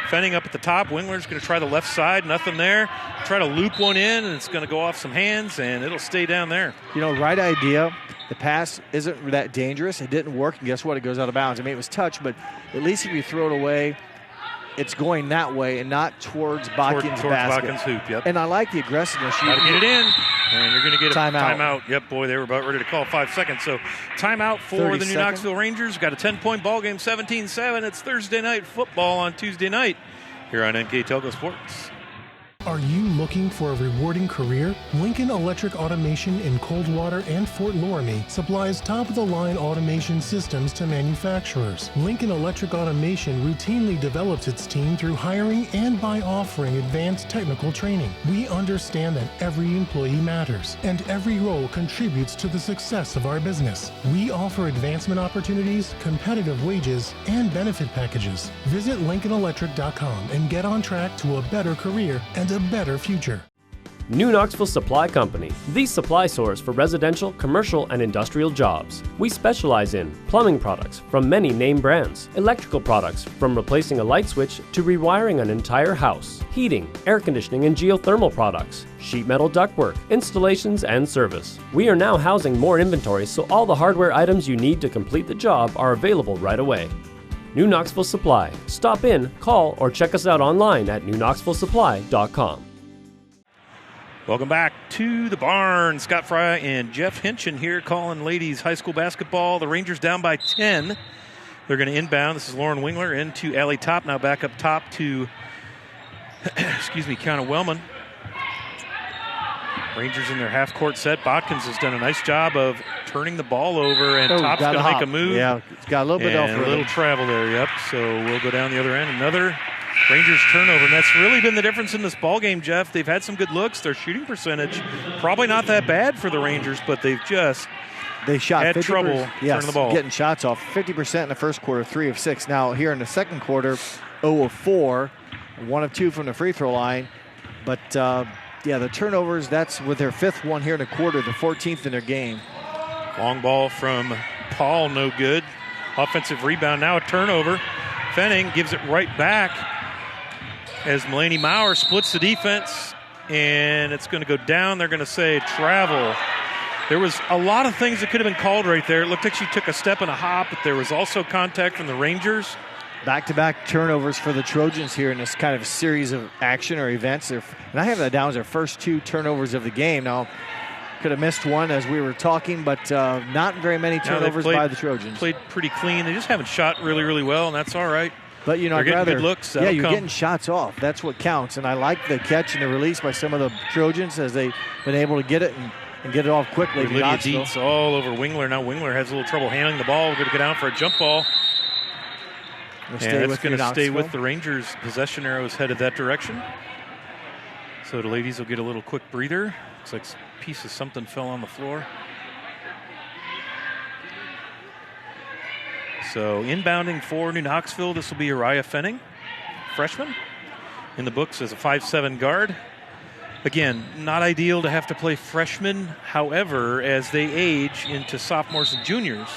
Fenning up at the top. Wingler's going to try the left side. Nothing there. Try to loop one in, and it's going to go off some hands, and it'll stay down there. Right idea. The pass isn't that dangerous. It didn't work, and guess what? It goes out of bounds. I mean, it was touched, but at least if you throw it away, it's going that way and not towards Botkins' basket. Botkins' hoop, yep. And I like the aggressiveness. Got to get it in, and you're going to get a timeout. Yep, boy, they were about ready to call 5 seconds. So timeout for the New Knoxville Rangers. Got a 10-point ball game, 17-7. It's Thursday night football on Tuesday night here on NKTelco Sports. Are you looking for a rewarding career? Lincoln Electric Automation in Coldwater and Fort Loramie supplies top-of-the-line automation systems to manufacturers. Lincoln Electric Automation routinely develops its team through hiring and by offering advanced technical training. We understand that every employee matters, and every role contributes to the success of our business. We offer advancement opportunities, competitive wages, and benefit packages. Visit LincolnElectric.com and get on track to a better career and a better future. New Knoxville Supply Company, the supply source for residential, commercial, and industrial jobs. We specialize in plumbing products from many name brands, electrical products from replacing a light switch to rewiring an entire house, heating, air conditioning, and geothermal products, sheet metal ductwork, installations, and service. We are now housing more inventory, so all the hardware items you need to complete the job are available right away. New Knoxville Supply. Stop in, call, or check us out online at newknoxvillesupply.com. Welcome back to the barn. Scott Fry and Jeff Hinchin here calling ladies high school basketball. The Rangers down by 10. They're going to inbound. This is Lauren Wingler into Allie Top. Now back up top to, Kiana Wellman. Rangers in their half-court set. Botkins has done a nice job of turning the ball over, and Top's going to make a move. Yeah, it's got a little bit off. A little travel there, yep. So we'll go down the other end. Another Rangers turnover, and that's really been the difference in this ball game, Jeff. They've had some good looks. Their shooting percentage probably not that bad for the Rangers, but they've just shot had trouble turning the ball. Getting shots off. 50% in the first quarter, 3 of 6. Now here in the second quarter, 0 of 4, 1 of 2 from the free throw line. But the turnovers, that's with their 5th one here in the quarter, the 14th in their game. Long ball from Paul, no good. Offensive rebound, now a turnover. Fenning gives it right back as Mulaney Maurer splits the defense, and it's going to go down. They're going to say travel. There was a lot of things that could have been called right there. It looked like she took a step and a hop, but there was also contact from the Rangers. Back-to-back turnovers for the Trojans here in this kind of series of action or events. And I have that down as their first 2 turnovers of the game. Now, could have missed one as we were talking, but not very many turnovers by the Trojans. Played pretty clean. They just haven't shot really, really well, and that's all right. But, they're getting good looks. Yeah, you're getting shots off. That's what counts. And I like the catch and the release by some of the Trojans as they've been able to get it and get it off quickly. Lydia Dietz all over Wingler. Now Wingler has a little trouble handling the ball. We're going to get out for a jump ball. And it's going to stay with the Rangers. Possession arrows headed that direction. So the ladies will get a little quick breather. Looks like a piece of something fell on the floor. So inbounding for New Knoxville, this will be Uriah Fenning, freshman, in the books as a 5'7" guard. Again, not ideal to have to play freshmen. However, as they age into sophomores and juniors,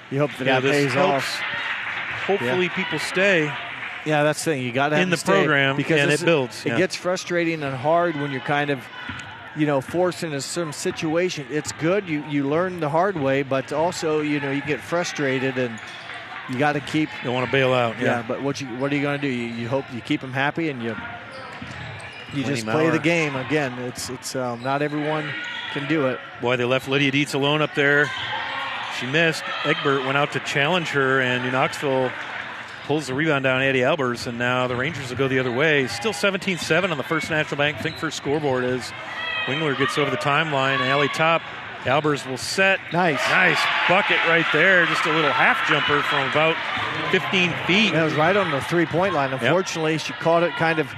you hope that pays off. Hopefully people stay. Yeah, that's the thing. You got to have in the program, because and it builds. It gets frustrating and hard when you're kind of, forced into some situation. It's good. You learn the hard way, but also, you get frustrated and you got to keep. You want to bail out. Yeah, but what are you going to do? You hope you keep them happy and you just play the game. Again, it's not everyone can do it. Boy, they left Lydia Dietz alone up there. She missed. Egbert went out to challenge her, and New Knoxville pulls the rebound down Addie Albers, and now the Rangers will go the other way. Still 17-7 on the First National Bank Think First scoreboard as Wingler gets over the timeline. Allie Top, Albers will set. Nice bucket right there. Just a little half jumper from about 15 feet. That was right on the three-point line. Unfortunately, she caught it kind of.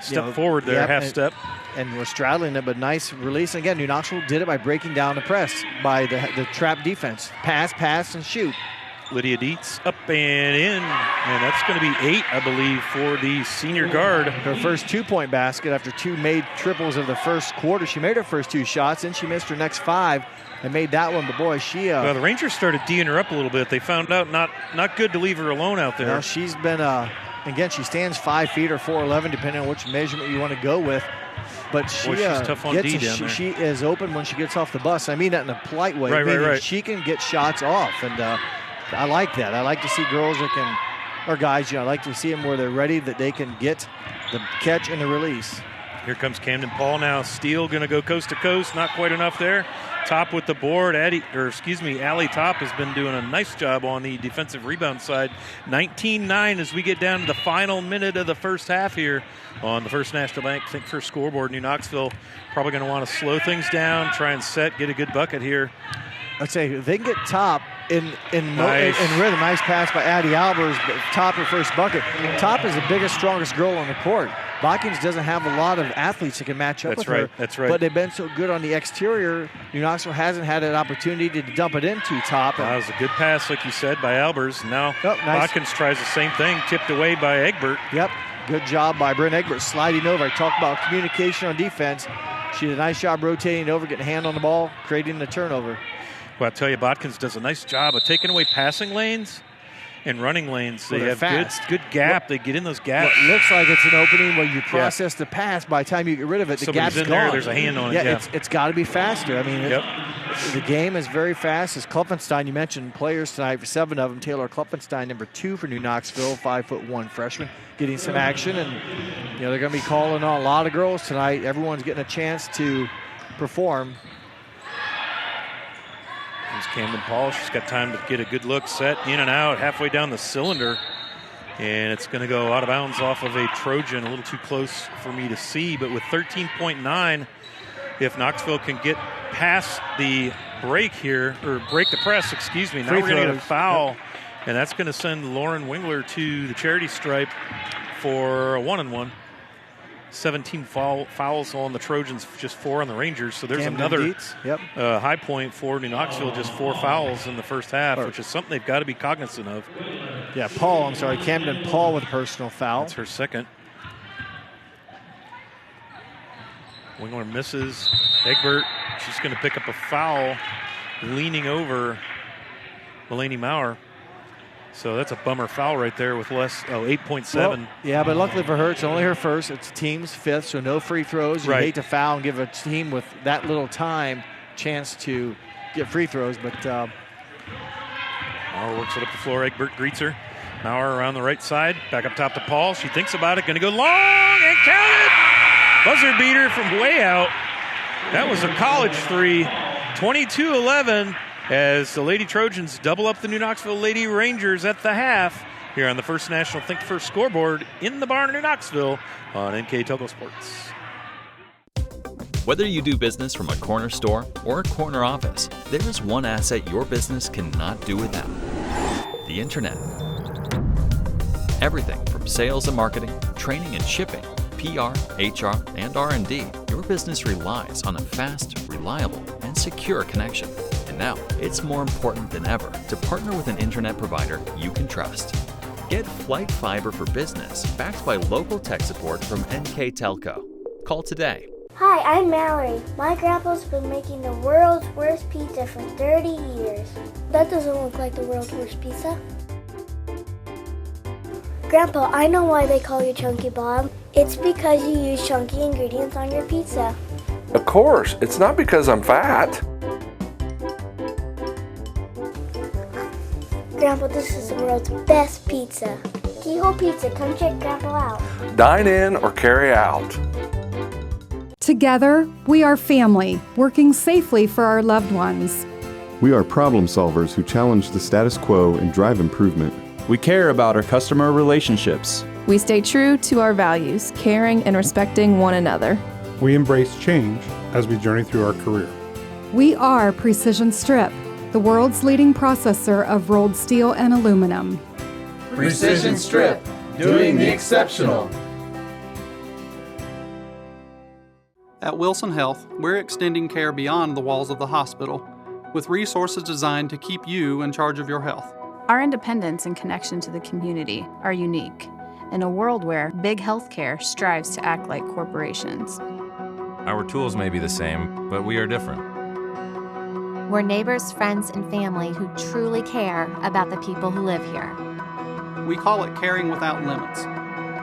Step forward there, half step. And was straddling it, but nice release. And again, New Knoxville did it by breaking down the press by the trap defense. Pass, and shoot. Lydia Dietz up and in. And that's going to be 8, I believe, for the senior guard. Her first 2-point basket after 2 made triples of the first quarter. She made her first 2 shots, and she missed her next 5 and made that one. But, boy, she... well, the Rangers started D'ing her up a little bit. They found out not good to leave her alone out there. Well, she's been... again, she stands 5 feet or 4'11", depending on which measurement you want to go with. But she's tough on D down there. She is open when she gets off the bus. I mean that in a polite way. Right. She can get shots off, and I like that. I like to see girls that can, or guys, I like to see them where they're ready, that they can get the catch and the release. Here comes Camden Paul now. Steele going to go coast to coast. Not quite enough there. Top with the board. Allie Top has been doing a nice job on the defensive rebound side. 19-9 as we get down to the final minute of the first half here on the First National Bank Think First scoreboard. New Knoxville probably going to want to slow things down, try and get a good bucket here. I'd say if they can get Top in rhythm. Nice pass by Addie Albers, but Top her first bucket. Top is the biggest, strongest girl on the court. Botkins doesn't have a lot of athletes that can match up with her. That's right. But they've been so good on the exterior, New Knoxville hasn't had an opportunity to dump it into Top. That was a good pass, like you said, by Albers. Now nice. Botkins tries the same thing, tipped away by Egbert. Yep, good job by Bryn Egbert sliding over. I talked about communication on defense. She did a nice job rotating over, getting a hand on the ball, creating the turnover. Well, I tell you, Botkins does a nice job of taking away passing lanes and running lanes. They have good gap. They get in those gaps. What looks like it's an opening where you process the pass. By the time you get rid of it, the gap's in gone. There's a hand on it. Yeah, it's got to be faster. I mean, the game is very fast. As Klopfenstein, you mentioned players tonight, for 7 of them. Taylor Klopfenstein, number 2 for New Knoxville, 5'1" freshman, getting some action. And they're going to be calling on a lot of girls tonight. Everyone's getting a chance to perform. Here's Camden Paul. She's got time to get a good look, set in and out, halfway down the cylinder. And it's going to go out of bounds off of a Trojan, a little too close for me to see. But with 13.9, if Knoxville can get past the break here, or break the press, now we're going to get a foul. Yep. And that's going to send Lauren Wingler to the charity stripe for a 1-and-1. 17 fouls on the Trojans, just 4 on the Rangers. So there's another high point for New Knoxville, just 4 fouls in the first half, which is something they've got to be cognizant of. Yeah, Camden Paul with a personal foul. That's her second. Wingler misses. Egbert, she's going to pick up a foul, leaning over Mulaney Maurer. So that's a bummer foul right there with 8.7. Well, yeah, but luckily for her, it's only her first. It's team's 5th, so no free throws. You hate to foul and give a team with that little time chance to get free throws, but Maurer works it up the floor. Egbert greets her. Maurer around the right side, back up top to Paul. She thinks about it, going to go long and counted. Buzzer beater from way out. That was a college 3. 22-11. As the Lady Trojans double up the New Knoxville Lady Rangers at the half here on the First National Think First scoreboard in the barn in New Knoxville on NKTelco Sports. Whether you do business from a corner store or a corner office, there is one asset your business cannot do without: the Internet. Everything from sales and marketing, training and shipping, PR, HR, and R&D, your business relies on a fast, reliable, and secure connection. And now, it's more important than ever to partner with an internet provider you can trust. Get Flight Fiber for Business, backed by local tech support from NKTelco. Call today. Hi, I'm Mallory. My grandpa's been making the world's worst pizza for 30 years. That doesn't look like the world's worst pizza. Grandpa, I know why they call you Chunky Bob. It's because you use chunky ingredients on your pizza. Of course, it's not because I'm fat. Grandpa, this is the world's best pizza. Keyhole Pizza, come check Grandpa out. Dine in or carry out. Together, we are family, working safely for our loved ones. We are problem solvers who challenge the status quo and drive improvement. We care about our customer relationships. We stay true to our values, caring and respecting one another. We embrace change as we journey through our career. We are Precision Strip, the world's leading processor of rolled steel and aluminum. Precision Strip, doing the exceptional. At Wilson Health, we're extending care beyond the walls of the hospital, with resources designed to keep you in charge of your health. Our independence and connection to the community are unique in a world where big healthcare strives to act like corporations. Our tools may be the same, but we are different. We're neighbors, friends, and family who truly care about the people who live here. We call it caring without limits,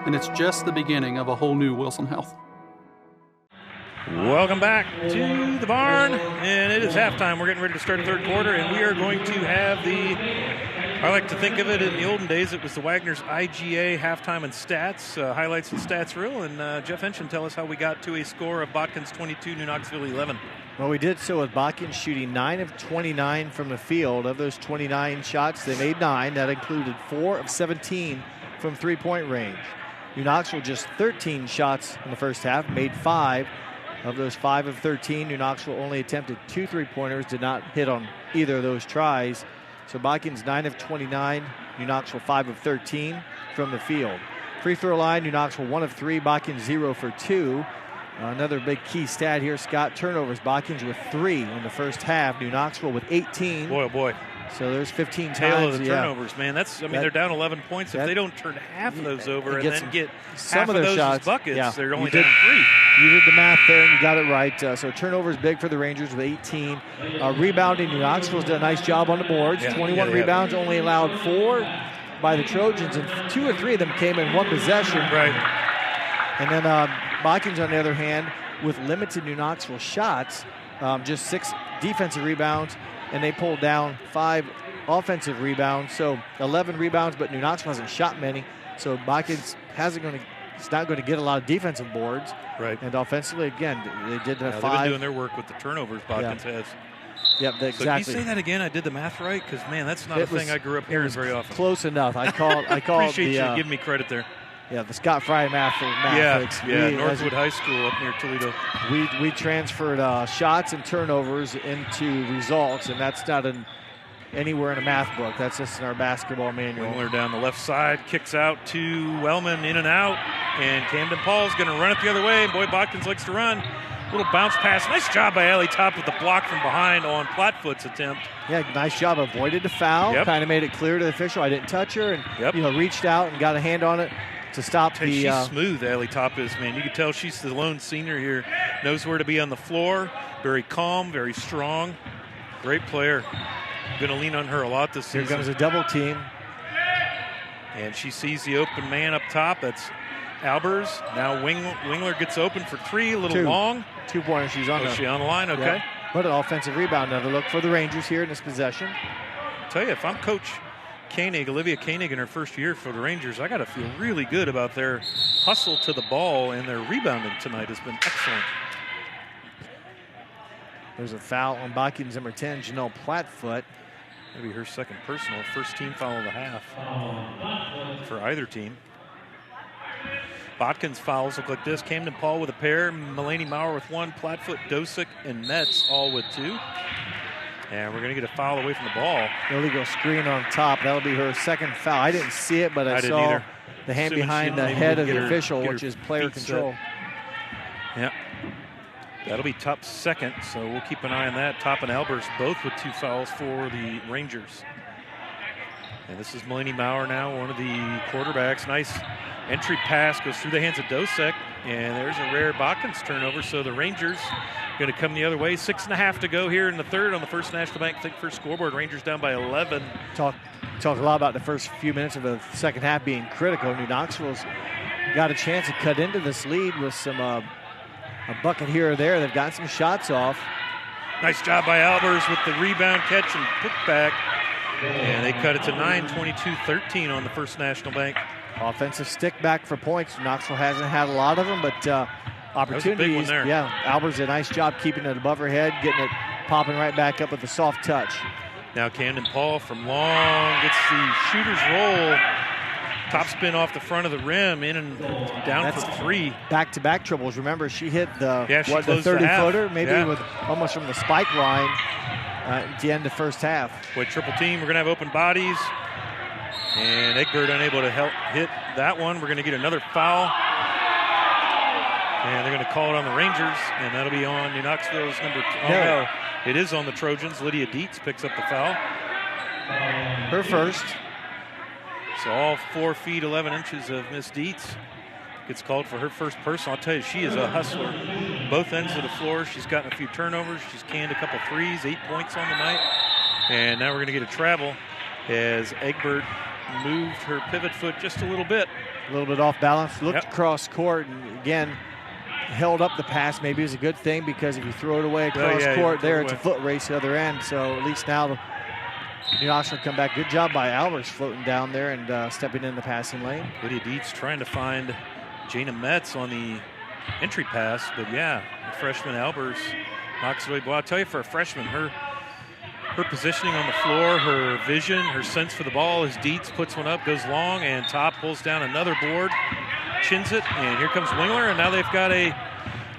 and it's just the beginning of a whole new Wilson Health. Welcome back to the barn, and it is halftime. We're getting ready to start the third quarter, and we are going to have I like to think of it in the olden days, it was the Wagner's IGA halftime and stats, highlights and stats reel, and Jeff Henshin, tell us how we got to a score of Botkins 22, New Knoxville 11. Well, we did so with Botkins shooting 9 of 29 from the field. Of those 29 shots, they made 9. That included 4 of 17 from three-point range. New Knoxville just 13 shots in the first half, made 5. Of those 5 of 13, New Knoxville only attempted 2 three-pointers, did not hit on either of those tries. So Botkins 9 of 29, New Knoxville 5 of 13 from the field. Free throw line, New Knoxville 1 of 3, Botkins 0 for 2. Another big key stat here, Scott, turnovers. Botkins with 3 in the first half, New Knoxville with 18. Boy, oh boy. So there's 15 Tail times. of the turnovers, man. They're down 11 points. If they don't turn half of those over and then get half of those as buckets, they're only down 3. You did the math there, and you got it right. So turnovers big for the Rangers with 18. Rebounding, New Knoxville's done a nice job on the boards. 21 rebounds, only allowed 4 by the Trojans, and 2 or 3 of them came in one possession. Right. And then Botkins, on the other hand, with limited New Knoxville shots, just 6 defensive rebounds, and they pulled down 5 offensive rebounds. So 11 rebounds, but New Knoxville hasn't shot many. So Botkins it's not going to get a lot of defensive boards. Right. And offensively, again, they did have 5. They've been doing their work with the turnovers Botkins has. Yep, exactly. So can you say that again? I did the math right? Because, man, that's not a thing I grew up hearing very often. Close enough. I called Appreciate you giving me credit there. Yeah, the Scott Fry math. Northwood High School up near Toledo. We transferred shots and turnovers into results, and that's not anywhere in a math book. That's just in our basketball manual. Wingler down the left side, kicks out to Wellman, in and out, and Camden Paul's going to run it the other way. Boy, Botkins likes to run. Little bounce pass. Nice job by Allie Top with the block from behind on Plattfoot's attempt. Yeah, nice job. Avoided the foul. Yep. Kind of made it clear to the official I didn't touch her, and reached out and got a hand on it to stop the. She's smooth, Allie Top is, man. You can tell she's the lone senior here. Knows where to be on the floor. Very calm, very strong. Great player. Going to lean on her a lot this season. Here comes a double team. And she sees the open man up top. That's Albers. Now Wingler gets open for 3, a little long. 2-pointer. She's on she on the line? Okay. Yeah. But an offensive rebound. Another look for the Rangers here in this possession. I'll tell you, if I'm Coach Koenig, Olivia Koenig in her first year for the Rangers, I got to feel really good about their hustle to the ball, and their rebounding tonight has been excellent. There's a foul on Botkins, number 10, Janelle Plattfoot. Maybe her second personal. First team foul of the half for either team. Botkins fouls look like this. Camden Paul with a pair. Mulaney Maurer with 1. Plattfoot, Dosick, and Metz all with 2. And we're going to get a foul away from the ball. Illegal screen on top. That'll be her second foul. I didn't see it, but I saw the hand behind the head of the official, which is player control. Yeah. That'll be Top's second, so we'll keep an eye on that. Top and Albers both with 2 fouls for the Rangers. And this is Mulaney Maurer now, one of the quarterbacks. Nice entry pass, goes through the hands of Dosick, and there's a rare Botkins turnover. So the Rangers going to come the other way. 6.5 to go here in the third on the First National Bank first scoreboard. Rangers down by 11. Talk a lot about the first few minutes of the second half being critical. New Knoxville's got a chance to cut into this lead with some a bucket here or there. They've got some shots off. Nice job by Albers with the rebound, catch, and putback. And they cut it to 9, 22-13 on the First National Bank. Offensive stick back for points. Knoxville hasn't had a lot of them, but opportunities. That was a big one there. Yeah, Albers did a nice job keeping it above her head, getting it popping right back up with a soft touch. Now Camden Paul from long gets the shooter's roll. Top spin off the front of the rim, in and down for 3. Back-to-back triples. Remember, she hit the 30-footer, maybe with almost from the spike line at the end of first half. Boy, triple team. We're going to have open bodies. And Egbert unable to hit that one. We're going to get another foul. And they're going to call it on the Rangers, and that'll be on New Knoxville's number 2. No, it is on the Trojans. Lydia Dietz picks up the foul. Her first. So all 4 feet, 11 inches of Miss Dietz gets called for her first personal. I'll tell you, she is a hustler. Both ends of the floor. She's gotten a few turnovers. She's canned a couple threes, 8 points on the night. And now we're going to get a travel as Egbert moved her pivot foot just a little bit. A little bit off balance. Looked across court, and again, held up the pass. Maybe it's a good thing, because if you throw it away across court there, it's a foot race the other end. So at least now New Knoxville come back. Good job by Albers floating down there and stepping in the passing lane. Lydia Dietz trying to find Jana Metz on the entry pass, but the freshman Albers Knocks away. Well, I'll tell you, for a freshman, her positioning on the floor, her vision, her sense for the ball as Dietz puts one up, goes long, and Top pulls down another board, chins it, and here comes Wingler, and now they've got a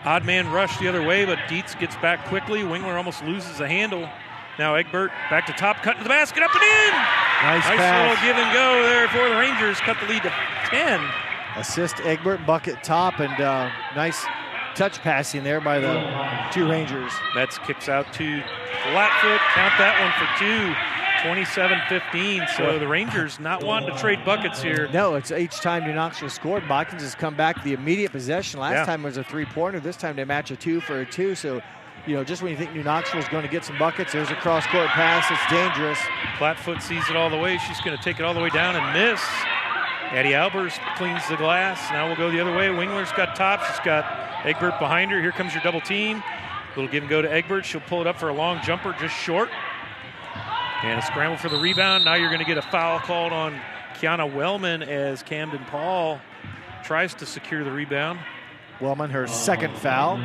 odd man rush the other way, but Dietz gets back quickly. Wingler almost loses the handle. Now Egbert back to Top, cutting to the basket, up and in! Nice little pass. give and go there for the Rangers, cut the lead to 10. Assist Egbert, bucket Top, and nice touch passing there by the two Rangers. Metz kicks out to Flatfoot, count that one for two, 27-15. So the Rangers not wanting to trade buckets here. No, it's each time New Knoxville scored, Botkins has come back the immediate possession. Last time it was a three-pointer. This time they match a 2 for a 2. So, just when you think New Knoxville is going to get some buckets, there's a cross-court pass. It's dangerous. Flatfoot sees it all the way. She's going to take it all the way down and miss. Addie Albers cleans the glass. Now we'll go the other way. Wingler's got Top. She's got Egbert behind her. Here comes your double team. Little give and go to Egbert. She'll pull it up for a long jumper, just short. And a scramble for the rebound. Now you're going to get a foul called on Kiana Wellman as Camden Paul tries to secure the rebound. Wellman, her second foul.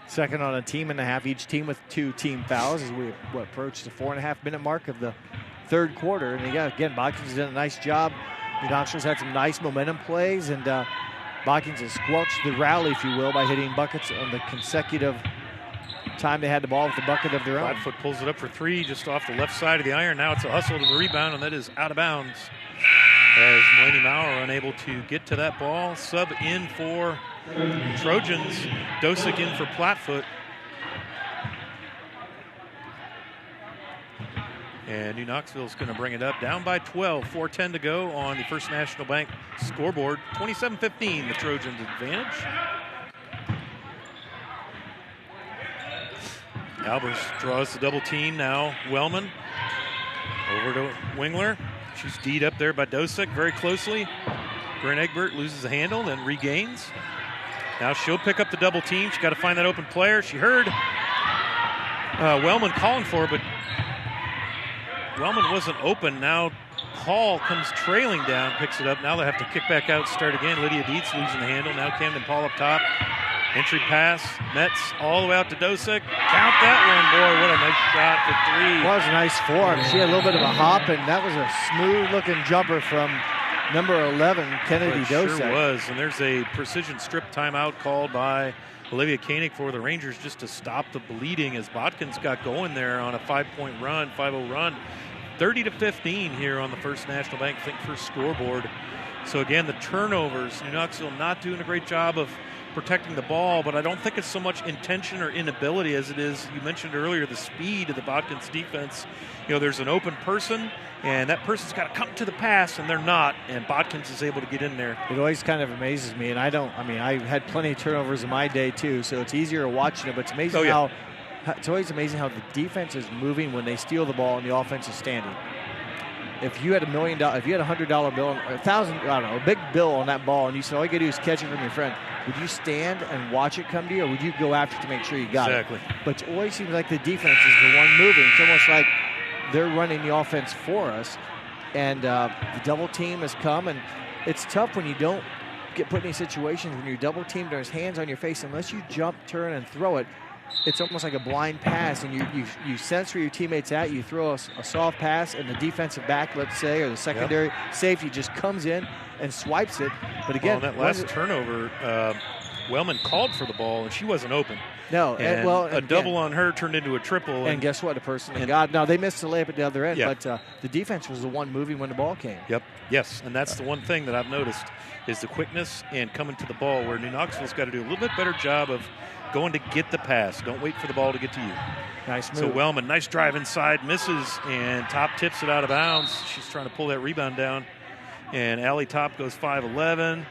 Second on a team and a half. Each team with 2 team fouls as we approach the 4.5-minute mark of the third quarter. And again, Botkins has done a nice job. New Knoxville's had some nice momentum plays, and Botkins has squelched the rally, if you will, by hitting buckets on the consecutive time they had the ball with the bucket of their own. Flatfoot pulls it up for 3 just off the left side of the iron. Now it's a hustle to the rebound, and that is out of bounds as Mulaney Maurer unable to get to that ball. Sub in for Trojans. Dosick in for Flatfoot. And New Knoxville's going to bring it up. Down by 12, 4:10 to go on the First National Bank scoreboard. 27-15, the Trojans' advantage. Albers draws the double team. Now Wellman over to Wingler. She's D'd up there by Dosick very closely. Bryn Egbert loses the handle, then regains. Now she'll pick up the double team. She's got to find that open player. She heard Wellman calling for her, but Wellman wasn't open. Now Paul comes trailing down, picks it up. Now they have to kick back out, start again. Lydia Dietz losing the handle. Now Camden Paul up top. Entry pass. Metz all the way out to Dosick. Count that one, boy. What a nice shot for 3. Well, it was a nice form. She had a little bit of a hop, and that was a smooth-looking jumper from number 11, Kennedy Dosick. Sure was. And there's a precision strip timeout called by Olivia Koenig for the Rangers just to stop the bleeding as Botkins got going there on a 5-point run, 5-0 run. 30-15 here on the First National Bank first scoreboard. So again, the turnovers, New Knoxville not doing a great job of protecting the ball, but I don't think it's so much intention or inability as it is, you mentioned earlier, the speed of the Botkins defense. There's an open person, and that person's got to come to the pass, and they're not, and Botkins is able to get in there. It always kind of amazes me, and I had plenty of turnovers in my day too, so it's easier watching it, but it's amazing it's always amazing how the defense is moving when they steal the ball and the offense is standing. If you had $1 million, if you had $100 bill, a big bill on that ball, and you said all you got to do is catch it from your friend, would you stand and watch it come to you, or would you go after it to make sure you got it? But it always seems like the defense is the one moving. It's almost like they're running the offense for us, and the double team has come, and it's tough when you don't get put in these situations when you're double teamed, there's hands on your face, unless you jump, turn, and throw it. It's almost like a blind pass, and you sense where your teammate's at. You throw a soft pass, and the defensive back, let's say, or the secondary safety just comes in and swipes it. But again, on that last turnover, Wellman called for the ball, and she wasn't open. No, and a double on her turned into a triple. And guess what? A person got. Now, they missed the layup at the other end, but the defense was the one moving when the ball came. Yes, and that's the one thing that I've noticed is the quickness and coming to the ball, where New Knoxville's got to do a little bit better job of going to get the pass. Don't wait for the ball to get to you. Nice move. So Wellman, nice drive inside, misses, and Top tips it out of bounds. She's trying to pull that rebound down. And Allie Top goes 5'11".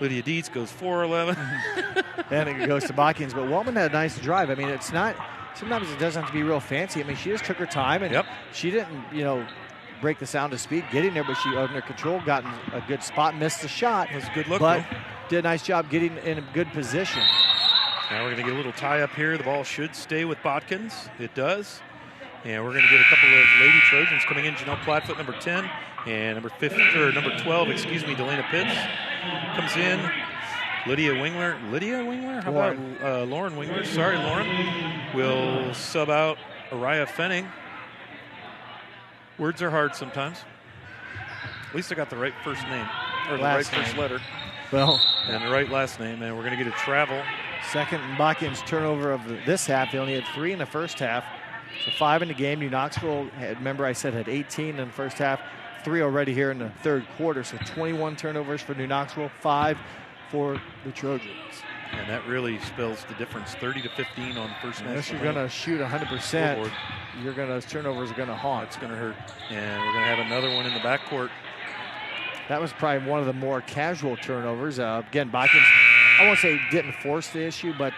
Lydia Dietz goes 4'11". And it goes to Botkins. But Wellman had a nice drive. I mean, it's not – sometimes it doesn't have to be real fancy. I mean, she just took her time, and she didn't, break the sound of speed getting there, but she under control, got in a good spot, missed the shot. It was a good look, but did a nice job getting in a good position. Now we're going to get a little tie up here. The ball should stay with Botkins. It does. And we're going to get a couple of Lady Trojans coming in. Janelle Plattfoot, number 10, and number 12, Delana Pitts comes in. Lydia Wingler? How about Lauren Wingler? Sorry, Lauren. Will sub out Araya Fenning. Words are hard sometimes. At least I got the right first name, or the right first letter. Well, and the right last name, and we're going to get a travel. Second Botkins turnover of this half. They only had 3 in the first half. So 5 in the game. New Knoxville, remember I said, had 18 in the first half. 3 already here in the third quarter. So 21 turnovers for New Knoxville, 5 for the Trojans. And that really spells the difference, 30-15 on first national. Unless you're going to shoot 100%, turnovers are going to haunt. It's going to hurt. And we're going to have another one in the backcourt. That was probably one of the more casual turnovers. Again, Botkins, I won't say didn't force the issue, but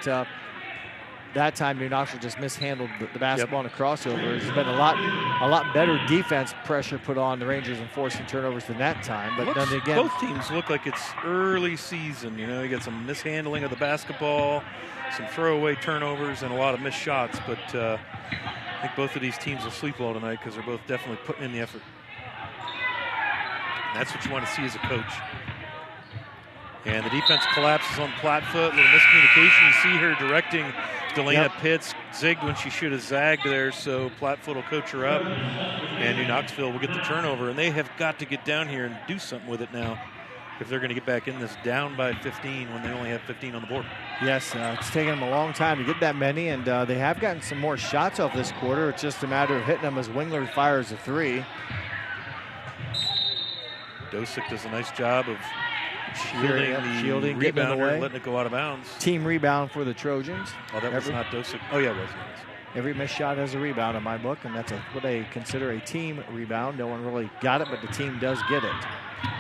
that time New Knoxville just mishandled the basketball and the crossovers. There's been a lot better defense pressure put on the Rangers and forcing turnovers than that time. But then again, both teams look like it's early season. You know, you got some mishandling of the basketball, some throwaway turnovers, and a lot of missed shots. But I think both of these teams will sleep well tonight because they're both definitely putting in the effort. And that's what you want to see as a coach. And the defense collapses on Plattfoot. A little miscommunication. You see her directing Delana Pitts. Zigged when she should have zagged there, so Plattfoot will coach her up. And New Knoxville will get the turnover. And they have got to get down here and do something with it now if they're going to get back in this down by 15 when they only have 15 on the board. Yes, it's taken them a long time to get that many, and they have gotten some more shots off this quarter. It's just a matter of hitting them as Wingler fires a 3. Dosick does a nice job of shielding the rebounder, letting it go out of bounds. Team rebound for the Trojans. Oh, that was not Dosick. Oh, yeah, it was. Every missed shot has a rebound in my book, and that's what they consider a team rebound. No one really got it, but the team does get it.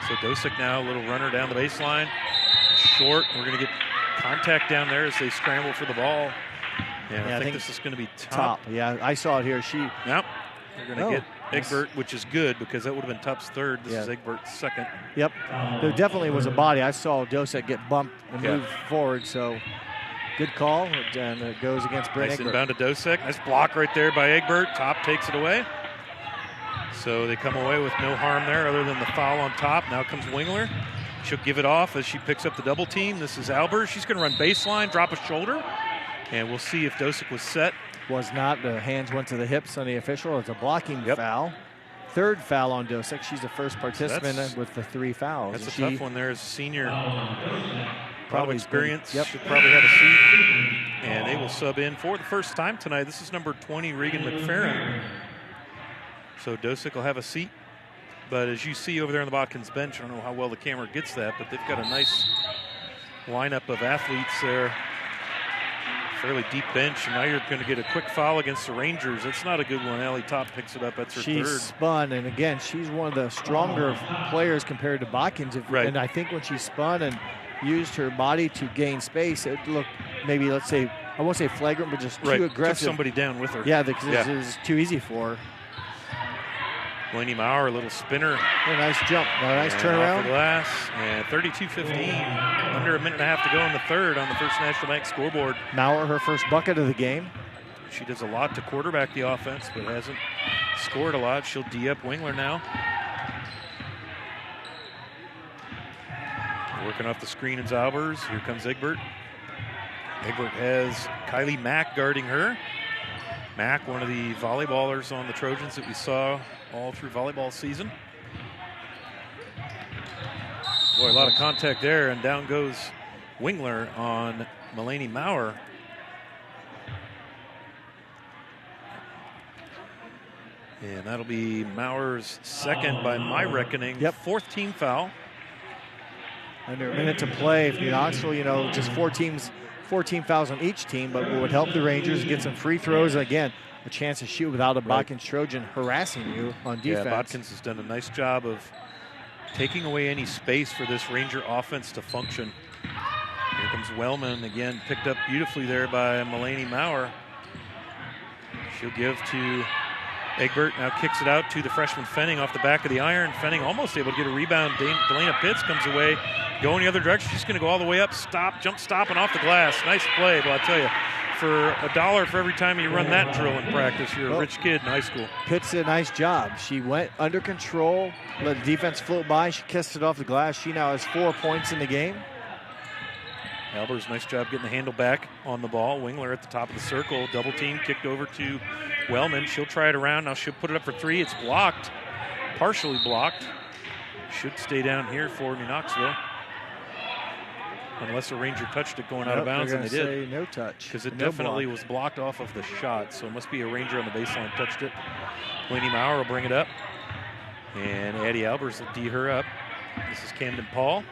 So Dosick now, a little runner down the baseline. Short. We're going to get contact down there as they scramble for the ball. And I think this is going to be top. Yeah, I saw it here. Yep. They're going to get Egbert, which is good because that would have been Tup's third. This is Egbert's second. Yep. There definitely was a body. I saw Dosick get bumped and move forward, so good call. And it goes against Brent Nice Egbert. inbound to Dosick. Nice block right there by Egbert. Top takes it away. So they come away with no harm there other than the foul on top. Now comes Wingler. She'll give it off as she picks up the double team. This is Albert. She's going to run baseline, drop a shoulder. And we'll see if Dosick was set. Was not. The hands went to the hips on the official. It's a blocking foul. Third foul on Dosick. She's the first participant with the 3 fouls. That's a tough one there as a senior. Probably experience. Should probably have a seat. And they will sub in for the first time tonight. This is number 20, Regan McFerrin. So Dosick will have a seat. But as you see over there on the Botkins bench, I don't know how well the camera gets that, but they've got a nice lineup of athletes there. Fairly deep bench, and now you're going to get a quick foul against the Rangers. That's not a good one. Allie Top picks it up. That's her third. She spun, and again, she's one of the stronger players compared to Botkins. And I think when she spun and used her body to gain space, it looked maybe, let's say, I won't say flagrant, but just too aggressive. Took somebody down with her. Yeah, because it was too easy for her. Blaney Maurer, a little spinner. A nice jump, a nice turnaround. Off the glass, and 32-15. Under a minute and a half to go in the third on the First National Bank scoreboard. Maurer, her first bucket of the game. She does a lot to quarterback the offense, but hasn't scored a lot. She'll D-up Wingler now. Working off the screen is Albers. Here comes Egbert. Egbert has Kylie Mack guarding her. Mack, one of the volleyballers on the Trojans that we saw all through volleyball season. Boy, a lot of contact there, and down goes Wingler on Mulaney Maurer. And that'll be Maurer's second by my reckoning. Fourth team foul. Under a minute to play. If New Knoxville, just 14 fouls on each team, but what would help the Rangers get some free throws. Again, a chance to shoot without a Botkins Trojan harassing you on defense. Yeah, Botkins has done a nice job of taking away any space for this Ranger offense to function. Here comes Wellman again, picked up beautifully there by Mulaney Maurer. She'll give to Egbert, now kicks it out to the freshman Fenning off the back of the iron. Fenning almost able to get a rebound. Delana Pitts comes away, going the other direction. She's going to go all the way up, jump stop, and off the glass. Nice play, but I'll tell you, for $1 for every time you run that drill in practice, you're a rich kid in high school. Pitts did a nice job. She went under control, let the defense float by. She kissed it off the glass. She now has 4 points in the game. Albers, nice job getting the handle back on the ball. Wingler at the top of the circle. Double team kicked over to Wellman. She'll try it around. Now she'll put it up for three. It's blocked. Partially blocked. Should stay down here for New Knoxville. Unless a Ranger touched it going out of bounds, and they did. No touch. Because it definitely was blocked off of the shot, so it must be a Ranger on the baseline touched it. Lainey Maurer will bring it up. And Addie Albers will D her up. This is Camden Paul.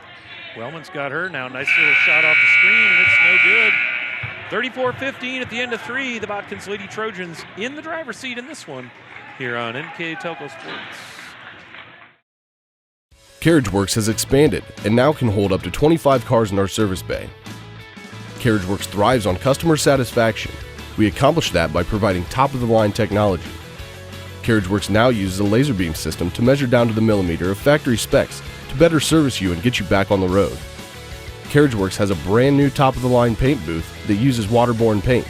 Wellman's got her. Now nice little shot off the screen, and it's no good. 34-15 at the end of three. The Botkins Lady Trojans in the driver's seat in this one here on NKTelco Sports. CarriageWorks has expanded and now can hold up to 25 cars in our service bay. CarriageWorks thrives on customer satisfaction. We accomplish that by providing top-of-the-line technology. CarriageWorks now uses a laser beam system to measure down to the millimeter of factory specs to better service you and get you back on the road. CarriageWorks has a brand new top-of-the-line paint booth that uses waterborne paint.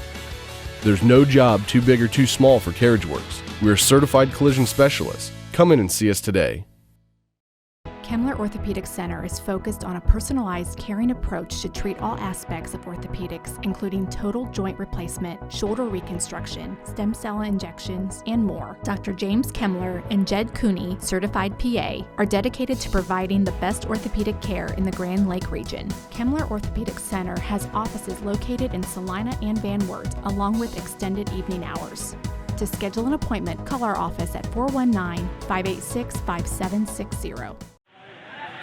There's no job too big or too small for CarriageWorks. We're certified collision specialists. Come in and see us today. Kemmler Orthopedic Center is focused on a personalized, caring approach to treat all aspects of orthopedics, including total joint replacement, shoulder reconstruction, stem cell injections, and more. Dr. James Kemmler and Jed Cooney, certified PA, are dedicated to providing the best orthopedic care in the Grand Lake region. Kemmler Orthopedic Center has offices located in Salina and Van Wert, along with extended evening hours. To schedule an appointment, call our office at 419-586-5760.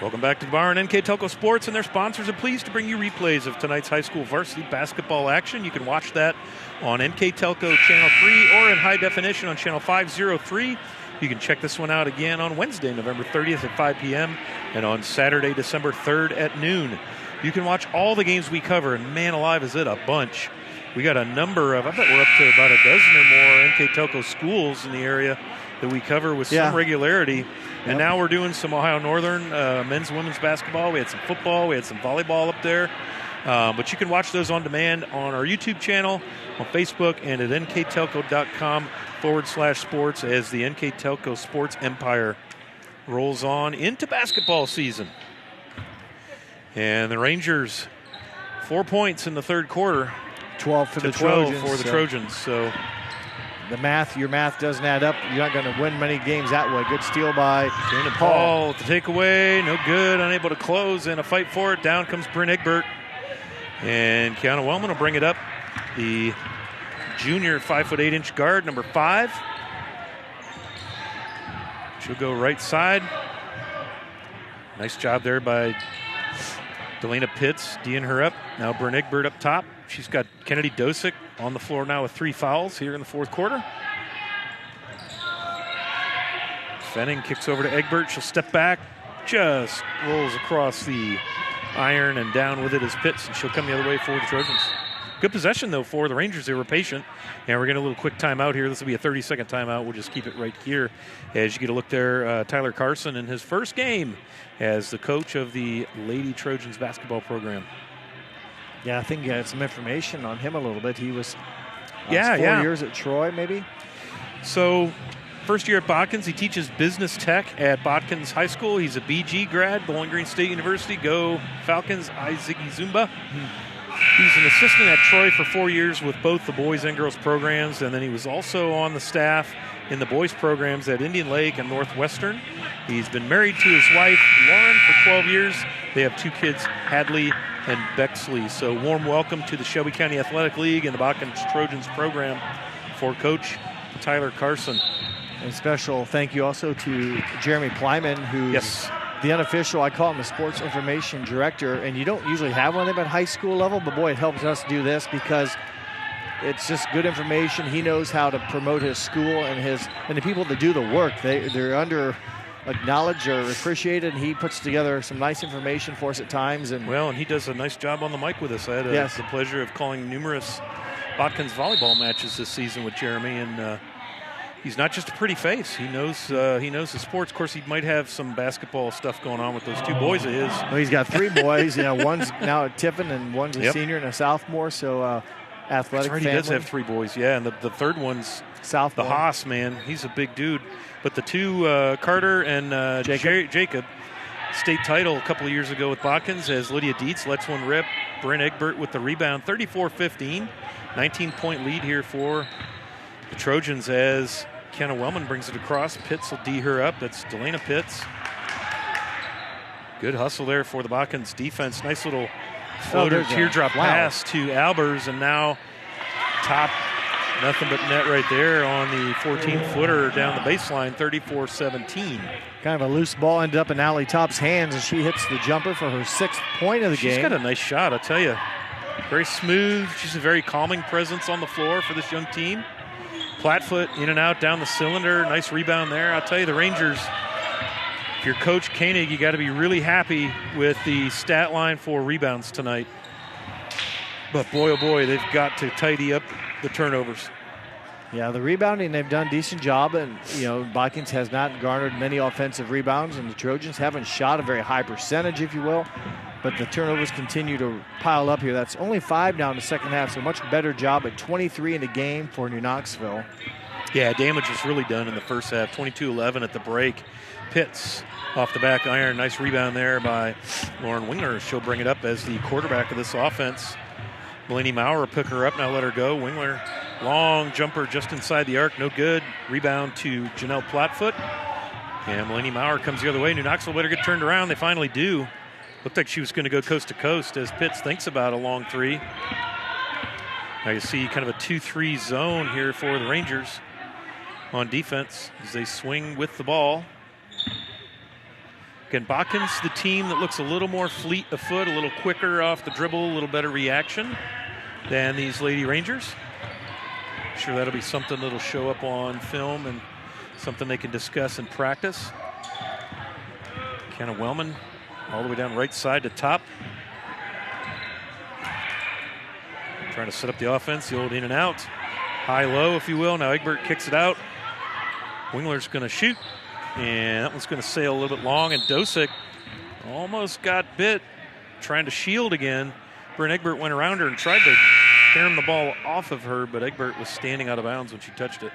Welcome back to the bar on NKTelco Sports, and their sponsors are pleased to bring you replays of tonight's high school varsity basketball action. You can watch that on NKTelco Channel 3 or in high definition on Channel 503. You can check this one out again on Wednesday, November 30th at 5 p.m. and on Saturday, December 3rd at noon. You can watch all the games we cover, and man alive, is it a bunch. We got a number of, I bet we're up to about a dozen or more NKTelco schools in the area that we cover with some regularity. And now we're doing some Ohio Northern men's and women's basketball. We had some football. We had some volleyball up there. But you can watch those on demand on our YouTube channel, on Facebook, and at nktelco.com/sports as the NKTelco Sports Empire rolls on into basketball season. And the Rangers, 4 points in the third quarter. 12 for the 12 Trojans. for the Trojans. So your math doesn't add up. You're not going to win many games that way. Good steal by Dana Paul with the takeaway. No good. Unable to close, and a fight for it. Down comes Bryn Egbert. And Kiana Wellman will bring it up. The junior 5'8" guard, number 5. She'll go right side. Nice job there by Delana Pitts, D'ing her up. Now Bryn Egbert up top. She's got Kennedy Dosick on the floor now with 3 fouls here in the fourth quarter. Fenning kicks over to Egbert. She'll step back, just rolls across the iron and down with it is Pitts, and she'll come the other way for the Trojans. Good possession, though, for the Rangers. They were patient. And we're getting a little quick timeout here. This will be a 30-second timeout. We'll just keep it right here as you get a look there. Tyler Carson in his first game as the coach of the Lady Trojans basketball program. Yeah, I think you had some information on him a little bit. He was 4 years at Troy, maybe. So, first year at Botkins. He teaches business tech at Botkins High School. He's a BG grad, Bowling Green State University. Go Falcons, I Ziggy Zumba. He's an assistant at Troy for 4 years with both the boys and girls programs, and then he was also on the staff in the boys programs at Indian Lake and Northwestern. He's been married to his wife, Lauren, for 12 years. They have 2 kids, Hadley and Bexley. So warm welcome to the Shelby County Athletic League and the Botkins Trojans program for Coach Tyler Carson. And special thank you also to Jeremy Plyman, who's the unofficial, I call him the sports information director, and you don't usually have one of them at high school level, but boy, it helps us do this because it's just good information. He knows how to promote his school and the people that do the work. They're under acknowledged or appreciated, and he puts together some nice information for us at times. And he does a nice job on the mic with us. I had the pleasure of calling numerous Botkins volleyball matches this season with Jeremy, and he's not just a pretty face. He knows the sports. Of course, he might have some basketball stuff going on with those 2 boys of his. Well, he's got 3 boys. One's now at Tiffin, and one's a senior and a sophomore. So athletic family. He does have 3 boys, and the third one's sophomore. The Haas, man. He's a big dude. But the 2, Carter and Jacob, state title a couple of years ago with Botkins as Lydia Dietz lets one rip. Bryn Egbert with the rebound, 34-15. 19-point lead here for the Trojans as Kenna Wellman brings it across. Pitts will D her up. That's Delana Pitts. Good hustle there for the Botkins defense. Nice little floater teardrop pass to Albers, and now top, nothing but net right there on the 14-footer down the baseline, 34-17. Kind of a loose ball ended up in Allie Top's hands, and she hits the jumper for her 6th point of the game. She's got a nice shot, I'll tell you. Very smooth. She's a very calming presence on the floor for this young team. Flatfoot in and out down the cylinder. Nice rebound there. I'll tell you, the Rangers, if you're Coach Koenig, you got to be really happy with the stat line for rebounds tonight. But boy, oh boy, they've got to tidy up the turnovers. Yeah, the rebounding, they've done a decent job, and Botkins has not garnered many offensive rebounds, and the Trojans haven't shot a very high percentage, if you will. But the turnovers continue to pile up here. That's only 5 now in the second half, so much better job at 23 in the game for New Knoxville. Yeah, damage was really done in the first half. 22-11 at the break. Pitts off the back iron. Nice rebound there by Lauren Wingler. She'll bring it up as the quarterback of this offense. Melanie Maurer will pick her up, now let her go. Wingler, long jumper just inside the arc, no good. Rebound to Janelle Flatfoot. And Melanie Maurer comes the other way. New Knoxville better get turned around. They finally do. Looked like she was going to go coast to coast as Pitts thinks about a long three. Now you see kind of a 2-3 zone here for the Rangers on defense as they swing with the ball. Again, Botkins, the team that looks a little more fleet of foot, a little quicker off the dribble, a little better reaction than these Lady Rangers. I'm sure that'll be something that'll show up on film and something they can discuss in practice. Kenna Wellman all the way down right side to top. Trying to set up the offense, the old in and out. High-low, if you will. Now Egbert kicks it out. Wingler's going to shoot. And that one's going to sail a little bit long. And Dosick almost got bit trying to shield again. Bryn Egbert went around her and tried to carom the ball off of her, but Egbert was standing out of bounds when she touched it.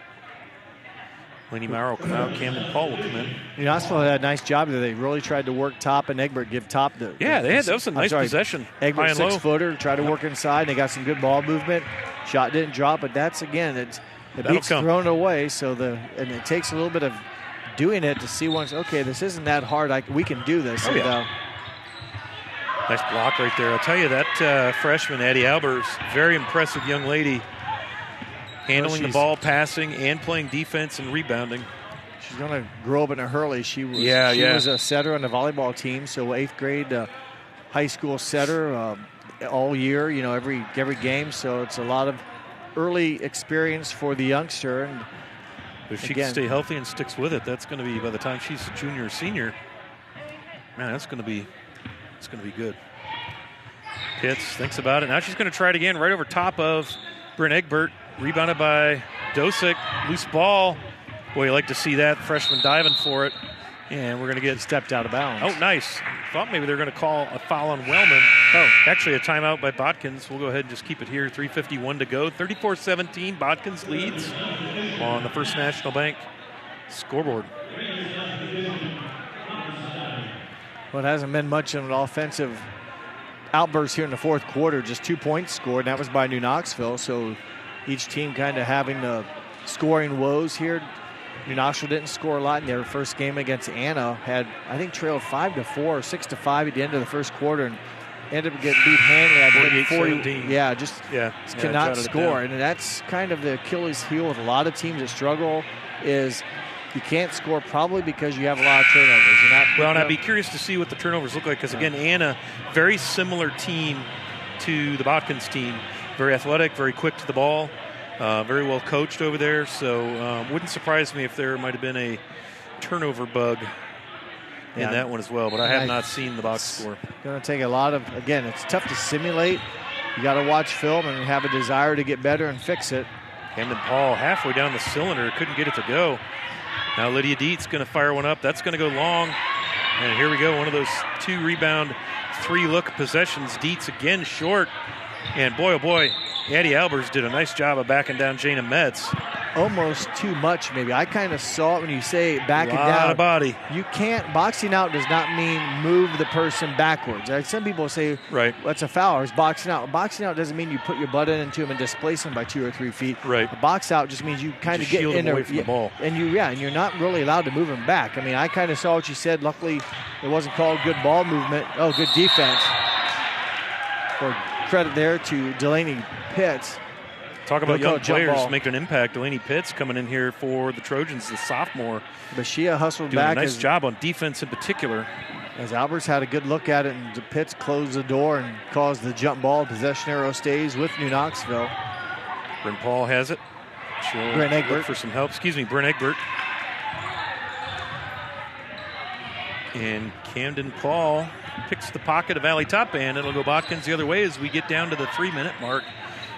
Lenny Maurer will come out. Camden Paul will come in. New Knoxville had a nice job there. They really tried to work top, and Egbert give top the. Yeah, that was a nice possession. Egbert 6-footer, tried to work inside. They got some good ball movement. Shot didn't drop, but that's, again, the beat's thrown away. So and it takes a little bit of doing it to see once, okay, this isn't that hard. We can do this. Oh, yeah. Nice block right there. I'll tell you, that freshman, Addie Albers, very impressive young lady. Handling the ball, passing, and playing defense and rebounding. She's going to grow up in a hurley. She was a setter on the volleyball team, so 8th grade high school setter all year, every game. So it's a lot of early experience for the youngster. And if she can stay healthy and sticks with it, that's going to be, by the time she's a junior or senior, man, it's going to be good. Pitts thinks about it. Now she's going to try it again right over top of Bryn Egbert. Rebounded by Dosick. Loose ball. Boy, you like to see that. Freshman diving for it. And we're going to get stepped out of bounds. Oh, nice. Thought maybe they're going to call a foul on Wellman. Oh, actually a timeout by Botkins. We'll go ahead and just keep it here. 3:51 to go. 34-17. Botkins leads on the First National Bank scoreboard. Well, it hasn't been much of an offensive outburst here in the fourth quarter. Just 2 points scored, and that was by New Knoxville. So each team kind of having the scoring woes here. New Knoxville didn't score a lot in their first game against Anna. Trailed 5-4 or 6-5 at the end of the first quarter, and ended up getting beat handily. 40. Just cannot score. And that's kind of the Achilles heel with a lot of teams that struggle, is you can't score probably because you have a lot of turnovers. And I'd be curious to see what the turnovers look like, because again, Anna, very similar team to the Botkins team. Very athletic, very quick to the ball, very well coached over there. So wouldn't surprise me if there might have been a turnover bug in that one as well. But I have not seen the box score. Going to take a lot of, again, it's tough to simulate. You got to watch film and have a desire to get better and fix it. Camden Paul halfway down the cylinder, couldn't get it to go. Now Lydia Dietz going to fire one up. That's going to go long. And here we go, one of those 2-rebound, 3-look possessions. Dietz again short. And boy, oh boy, Addie Albers did a nice job of backing down Jana Metz. almost too much, maybe. I kind of saw it when you say backing down. A lot of body. You can't, boxing out does not mean move the person backwards. Some people say, right, that's a foul, or it's boxing out. Boxing out doesn't mean you put your butt into him and displace him by 2 or 3 feet. Right. A box out just means you kind of get shield in him away from the ball. And you're not really allowed to move him back. I mean, I kind of saw what you said. Luckily, it wasn't called good ball movement. Oh, good defense. For credit there to Delaney Pitts. Talk about young players making an impact. Delaney Pitts coming in here for the Trojans, the sophomore. Bashia hustled doing back. A nice job on defense in particular. As Alberts had a good look at it, and Pitts closed the door and caused the jump ball. Possession arrow stays with New Knoxville. Bryn Paul has it. Bryn Egbert for some help. Bryn Egbert. And Camden Paul picks the pocket of Alley Top Band. It'll go Botkins the other way as we get down to the 3-minute mark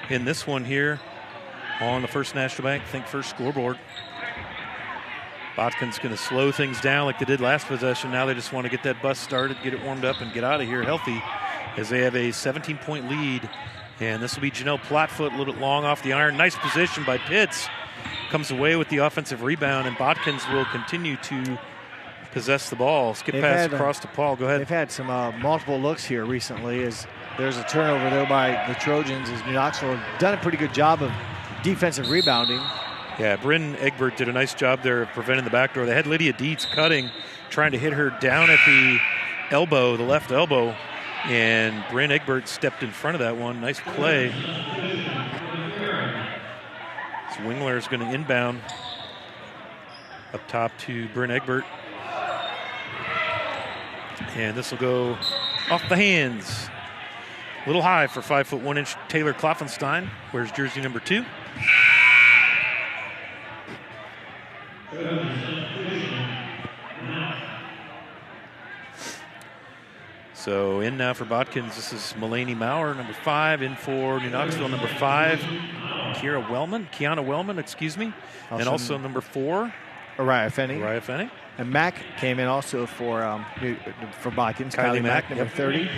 in this one here on the First National Bank Think First scoreboard. Botkins going to slow things down like they did last possession. Now they just want to get that bus started, get it warmed up, and get out of here healthy as they have a 17-point lead. And this will be Janelle Plotfoot, a little bit long off the iron. Nice position by Pitts. Comes away with the offensive rebound, and Botkins will continue to possess the ball. Skip pass across to Paul. Go ahead. They've had some multiple looks here recently as there's a turnover there by the Trojans as New Knoxville have done a pretty good job of defensive rebounding. Yeah, Bryn Egbert did a nice job there of preventing the backdoor. They had Lydia Dietz cutting, trying to hit her down at the elbow, the left elbow, and Bryn Egbert stepped in front of that one. Nice play. So Wingler is going to inbound up top to Bryn Egbert. And this will go off the hands. A little high for 5'1" Taylor Kloffenstein. Wears jersey number 2. So in now for Botkins, this is Mulaney Maurer, number 5. In for New Knoxville, number 5. Kiana Wellman, and also number 4. Araya Fenney. And Mack came in also for Botkins. Kylie Mack, number 30.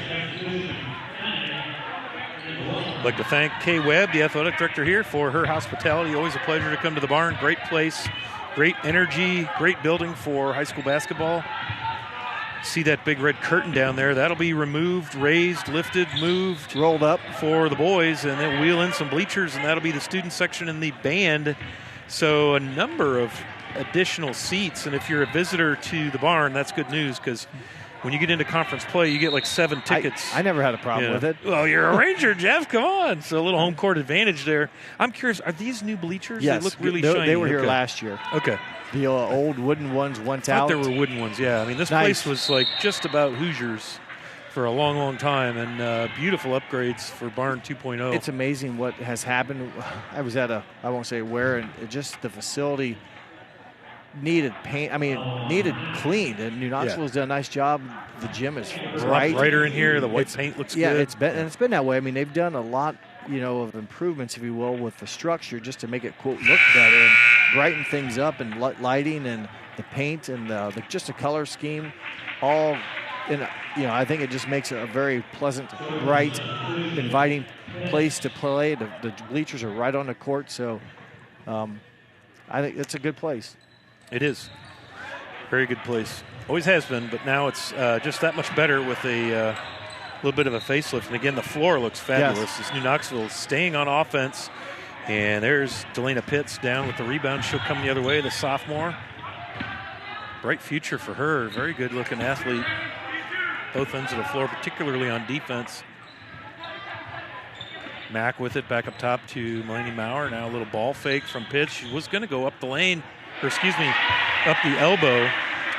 I'd like to thank Kay Webb, the athletic director here, for her hospitality. Always a pleasure to come to the barn. Great place, great energy, great building for high school basketball. See that big red curtain down there. That'll be removed, raised, lifted, moved, rolled up for the boys, and then wheel in some bleachers, and that'll be the student section and the band. So a number of additional seats, and if you're a visitor to the barn, that's good news because when you get into conference play, you get like 7 tickets. I never had a problem with it. Well, you're a Ranger, Jeff. Come on. So a little home court advantage there. I'm curious, are these new bleachers? Yes. They look really shiny. They were here last year. Okay. The old wooden ones went out. There were wooden ones, yeah. I mean, this place was like just about Hoosiers for a long, long time, and beautiful upgrades for Barn 2.0. It's amazing what has happened. I was at I won't say where, and just the facility needed paint. I mean, it needed cleaned, and New Knoxville's done a nice job. The gym is bright. Brighter in here. The white paint looks good. Yeah, it's been that way. I mean, they've done a lot, of improvements, if you will, with the structure just to make it, quote, look better and brighten things up, and lighting and the paint and just the color scheme, all in. I think it just makes it a very pleasant, bright, inviting place to play. The bleachers are right on the court, so I think it's a good place. It is. Very good place. Always has been, but now it's just that much better with a little bit of a facelift. And again, the floor looks fabulous. Yes. This New Knoxville staying on offense. And there's Delana Pitts down with the rebound. She'll come the other way, the sophomore. Bright future for her. Very good looking athlete. Both ends of the floor, particularly on defense. Mack with it back up top to Mulaney Maurer. Now a little ball fake from Pitts. She was going to go up the lane. Up the elbow,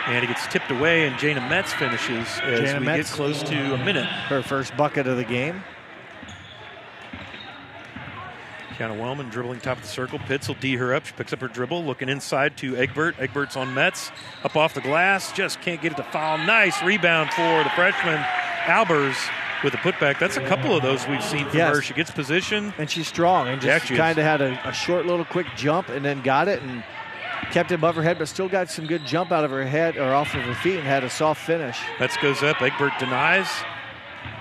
and it gets tipped away, and Jana Metz finishes as we get close to a minute. Her first bucket of the game. Kiana Wellman dribbling top of the circle. Pitts will D her up. She picks up her dribble, looking inside to Egbert. Egbert's on Metz. Up off the glass, just can't get it to foul. Nice rebound for the freshman, Albers, with a putback. That's a couple of those we've seen from her. She gets position. And she's strong, and just kind of had a short little quick jump and then got it and kept it above her head, but still got some good jump out of her head or off of her feet and had a soft finish. Metz goes up. Egbert denies.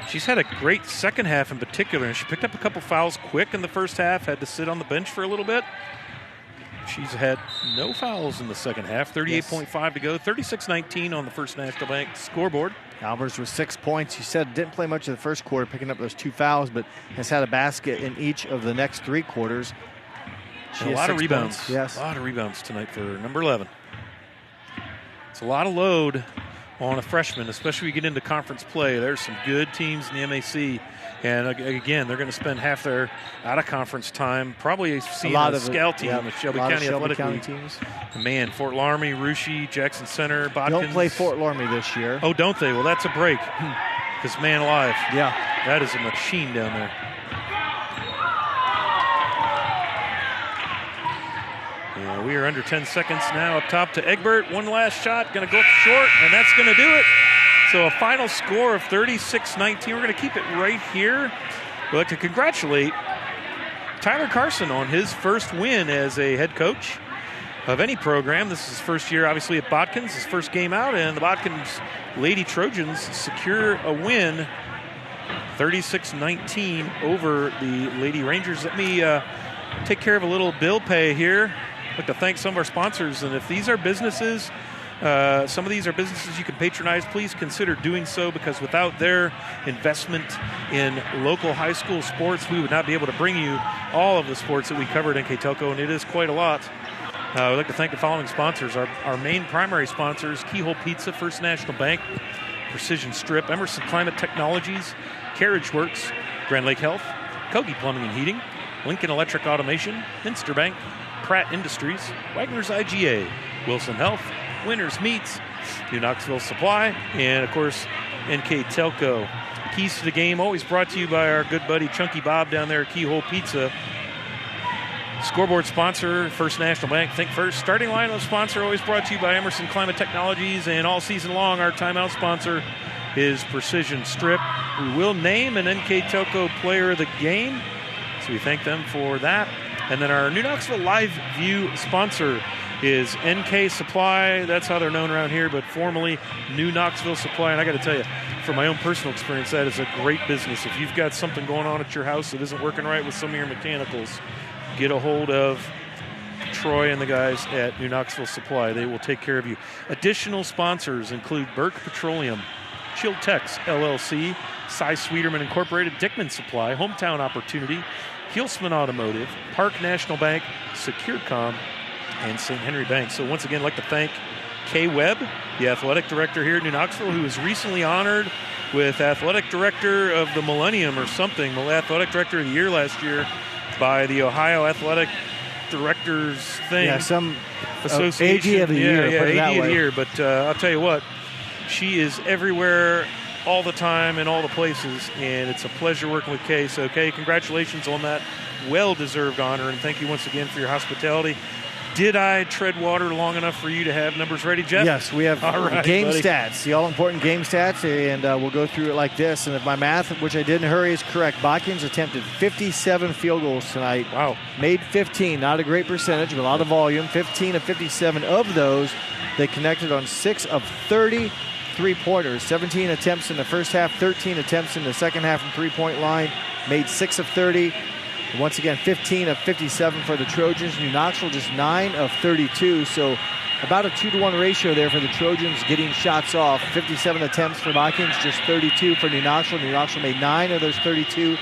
She's had a great second half in particular, and she picked up a couple fouls quick in the first half, had to sit on the bench for a little bit. She's had no fouls in the second half. 38.5 to go. 36-19 on the First National Bank scoreboard. Albers with 6 points. He said didn't play much of the first quarter, picking up those 2 fouls, but has had a basket in each of the next 3 quarters. A lot of rebounds. Points. Yes. A lot of rebounds tonight for number 11. It's a lot of load on a freshman, especially when you get into conference play. There's some good teams in the MAC. And again, they're going to spend half their out-of-conference time probably seeing a scout team with Shelby County Athletic League. Teams. Man, Fort Laramie, Russia, Jackson Center, Botkins. Don't play Fort Laramie this year. Oh, don't they? Well, that's a break. Because, man alive. Yeah. That is a machine down there. Yeah, we are under 10 seconds now up top to Egbert. One last shot, going to go up short, and that's going to do it. So a final score of 36-19. We're going to keep it right here. We'd like to congratulate Tyler Carson on his first win as a head coach of any program. This is his first year, obviously, at Botkins, his first game out, and the Botkins Lady Trojans secure a win, 36-19 over the Lady Rangers. Let me take care of a little bill pay here. I'd like to thank some of our sponsors, and if these are businesses, some of these are businesses you can patronize, please consider doing so, because without their investment in local high school sports, we would not be able to bring you all of the sports that we cover at NKTelco, and it is quite a lot. We'd like to thank the following sponsors. Our main primary sponsors: Keyhole Pizza, First National Bank, Precision Strip, Emerson Climate Technologies, Carriage Works, Grand Lake Health, Kogi Plumbing and Heating, Lincoln Electric Automation, Minster Bank, Pratt Industries, Wagner's IGA, Wilson Health, Winners Meats, New Knoxville Supply, and of course NKTelco. Keys to the game always brought to you by our good buddy Chunky Bob down there at Keyhole Pizza. Scoreboard sponsor, First National Bank, Think First. Starting lineup sponsor, always brought to you by Emerson Climate Technologies. And all season long, our timeout sponsor is Precision Strip. We will name an NKTelco player of the game, so we thank them for that. And then our New Knoxville Live View sponsor is NK Supply. That's how they're known around here, but formerly New Knoxville Supply. And I got to tell you, from my own personal experience, that is a great business. If you've got something going on at your house that isn't working right with some of your mechanicals, get a hold of Troy and the guys at New Knoxville Supply. They will take care of you. Additional sponsors include Burke Petroleum, Chiltex LLC, Cy Sweeterman Incorporated, Dickman Supply, Hometown Opportunity, Heelsman Automotive, Park National Bank, SecureCom, and St. Henry Bank. So once again, I'd like to thank Kay Webb, the athletic director here at New Knoxville, who was recently honored with Athletic Director of the Millennium or something, Athletic Director of the Year last year by the Ohio Athletic Directors thing. Yeah, some association. AD of the year. AD of the year. But I'll tell you what, she is everywhere, all the time, in all the places, and it's a pleasure working with Kay. So, Kay, congratulations on that well-deserved honor, and thank you once again for your hospitality. Did I tread water long enough for you to have numbers ready, Jeff? Yes, we have game stats, the all-important game stats, and we'll go through it like this. And if my math, which I did in a hurry, is correct, Botkins attempted 57 field goals tonight. Wow. Made 15, not a great percentage, but a lot of volume. 15 of 57 of those, they connected on 6 of 30 three-pointers. 17 attempts in the first half, 13 attempts in the second half from three-point line. Made 6 of 30. Once again, 15 of 57 for the Trojans. New Knoxville just 9 of 32, so about a 2-to-1 ratio there for the Trojans getting shots off. 57 attempts for Botkins, just 32 for New Knoxville. New Knoxville made 9 of those 32.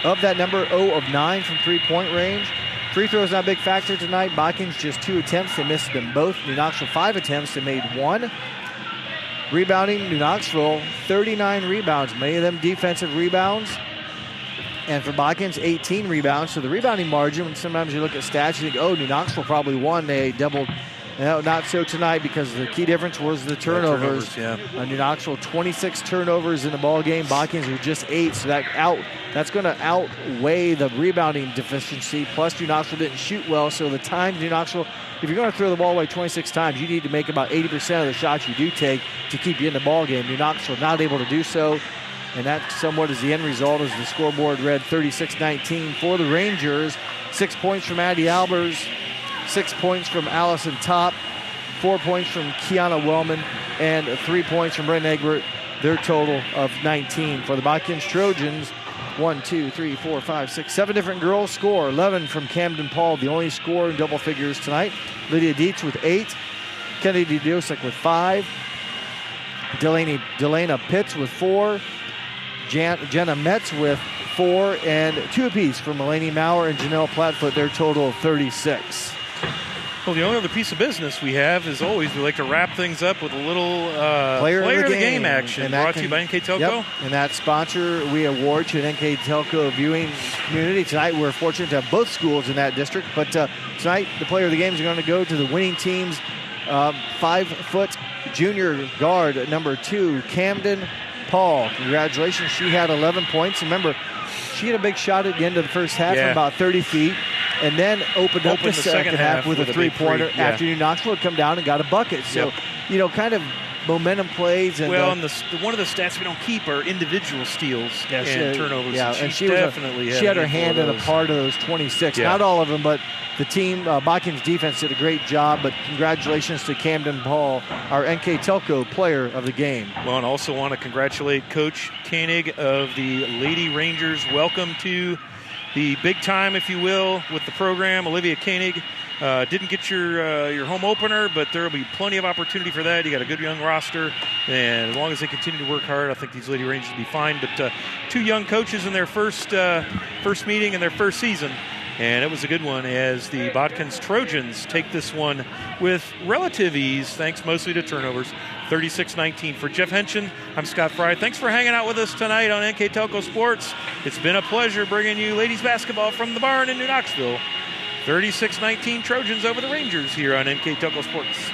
Of that number, 0 of 9 from three-point range. Free throws not a big factor tonight. Botkins just 2 attempts. They missed them both. New Knoxville 5 attempts. They made 1. Rebounding, New Knoxville 39 rebounds, many of them defensive rebounds. And for Botkins, 18 rebounds. So the rebounding margin, when sometimes you look at stats, you think, oh, New Knoxville probably won. They doubled. No, not so tonight, because the key difference was the turnovers. New Knoxville, 26 turnovers in the ball game. Botkins with just 8. So that's going to outweigh the rebounding deficiency. Plus, New Knoxville didn't shoot well. So the time New Knoxville, if you're going to throw the ball away 26 times, you need to make about 80% of the shots you do take to keep you in the ball game. New Knoxville not able to do so. And that somewhat is the end result, as the scoreboard read 36-19 for the Rangers. 6 points from Addie Albers, 6 points from Allison Topp, 4 points from Kiana Wellman, and 3 points from Brent Egbert. Their total of 19. For the Botkins Trojans, 1, 2, 3, 4, 5, 6, 7 different girls score. 11 from Camden Paul, the only scorer in double figures tonight. Lydia Dietz with 8. Kennedy Diosek with 5. Delana Pitts with 4. Jenna Metz with 4. And 2 apiece from Melanie Maurer and Janelle Platfoot, their total of 36. Well, the only other piece of business we have, as always, we like to wrap things up with a little player of the game action brought to you by NKTelco. Yep, and that sponsor we award to an NKTelco viewing community. Tonight we're fortunate to have both schools in that district, but tonight the player of the game is going to go to the winning team's 5-foot junior guard, number 2, Camden Paul. Congratulations. She had 11 points. Remember, she had a big shot at the end of the first half from about 30 feet. And then opened up the second half with a three-pointer after New Knoxville had come down and got a bucket. So, kind of momentum plays. And one of the stats we don't keep are individual steals and turnovers. Yeah, and she definitely had her hand in a part of those 26. Yeah. Not all of them, but the team, Botkins defense did a great job. But congratulations to Camden Paul, our NKTelco player of the game. Well, and also want to congratulate Coach Koenig of the Lady Rangers. Welcome to the big time, if you will, with the program. Olivia Koenig didn't get your home opener, but there will be plenty of opportunity for that. You got a good young roster, and as long as they continue to work hard, I think these Lady Rangers will be fine. But 2 young coaches in their first meeting in their first season, and it was a good one as the Botkins Trojans take this one with relative ease, thanks mostly to turnovers. 36-19. For Jeff Henshin, I'm Scott Fry. Thanks for hanging out with us tonight on NKTelco Sports. It's been a pleasure bringing you ladies basketball from the barn in New Knoxville. 36-19 Trojans over the Rangers here on NKTelco Sports.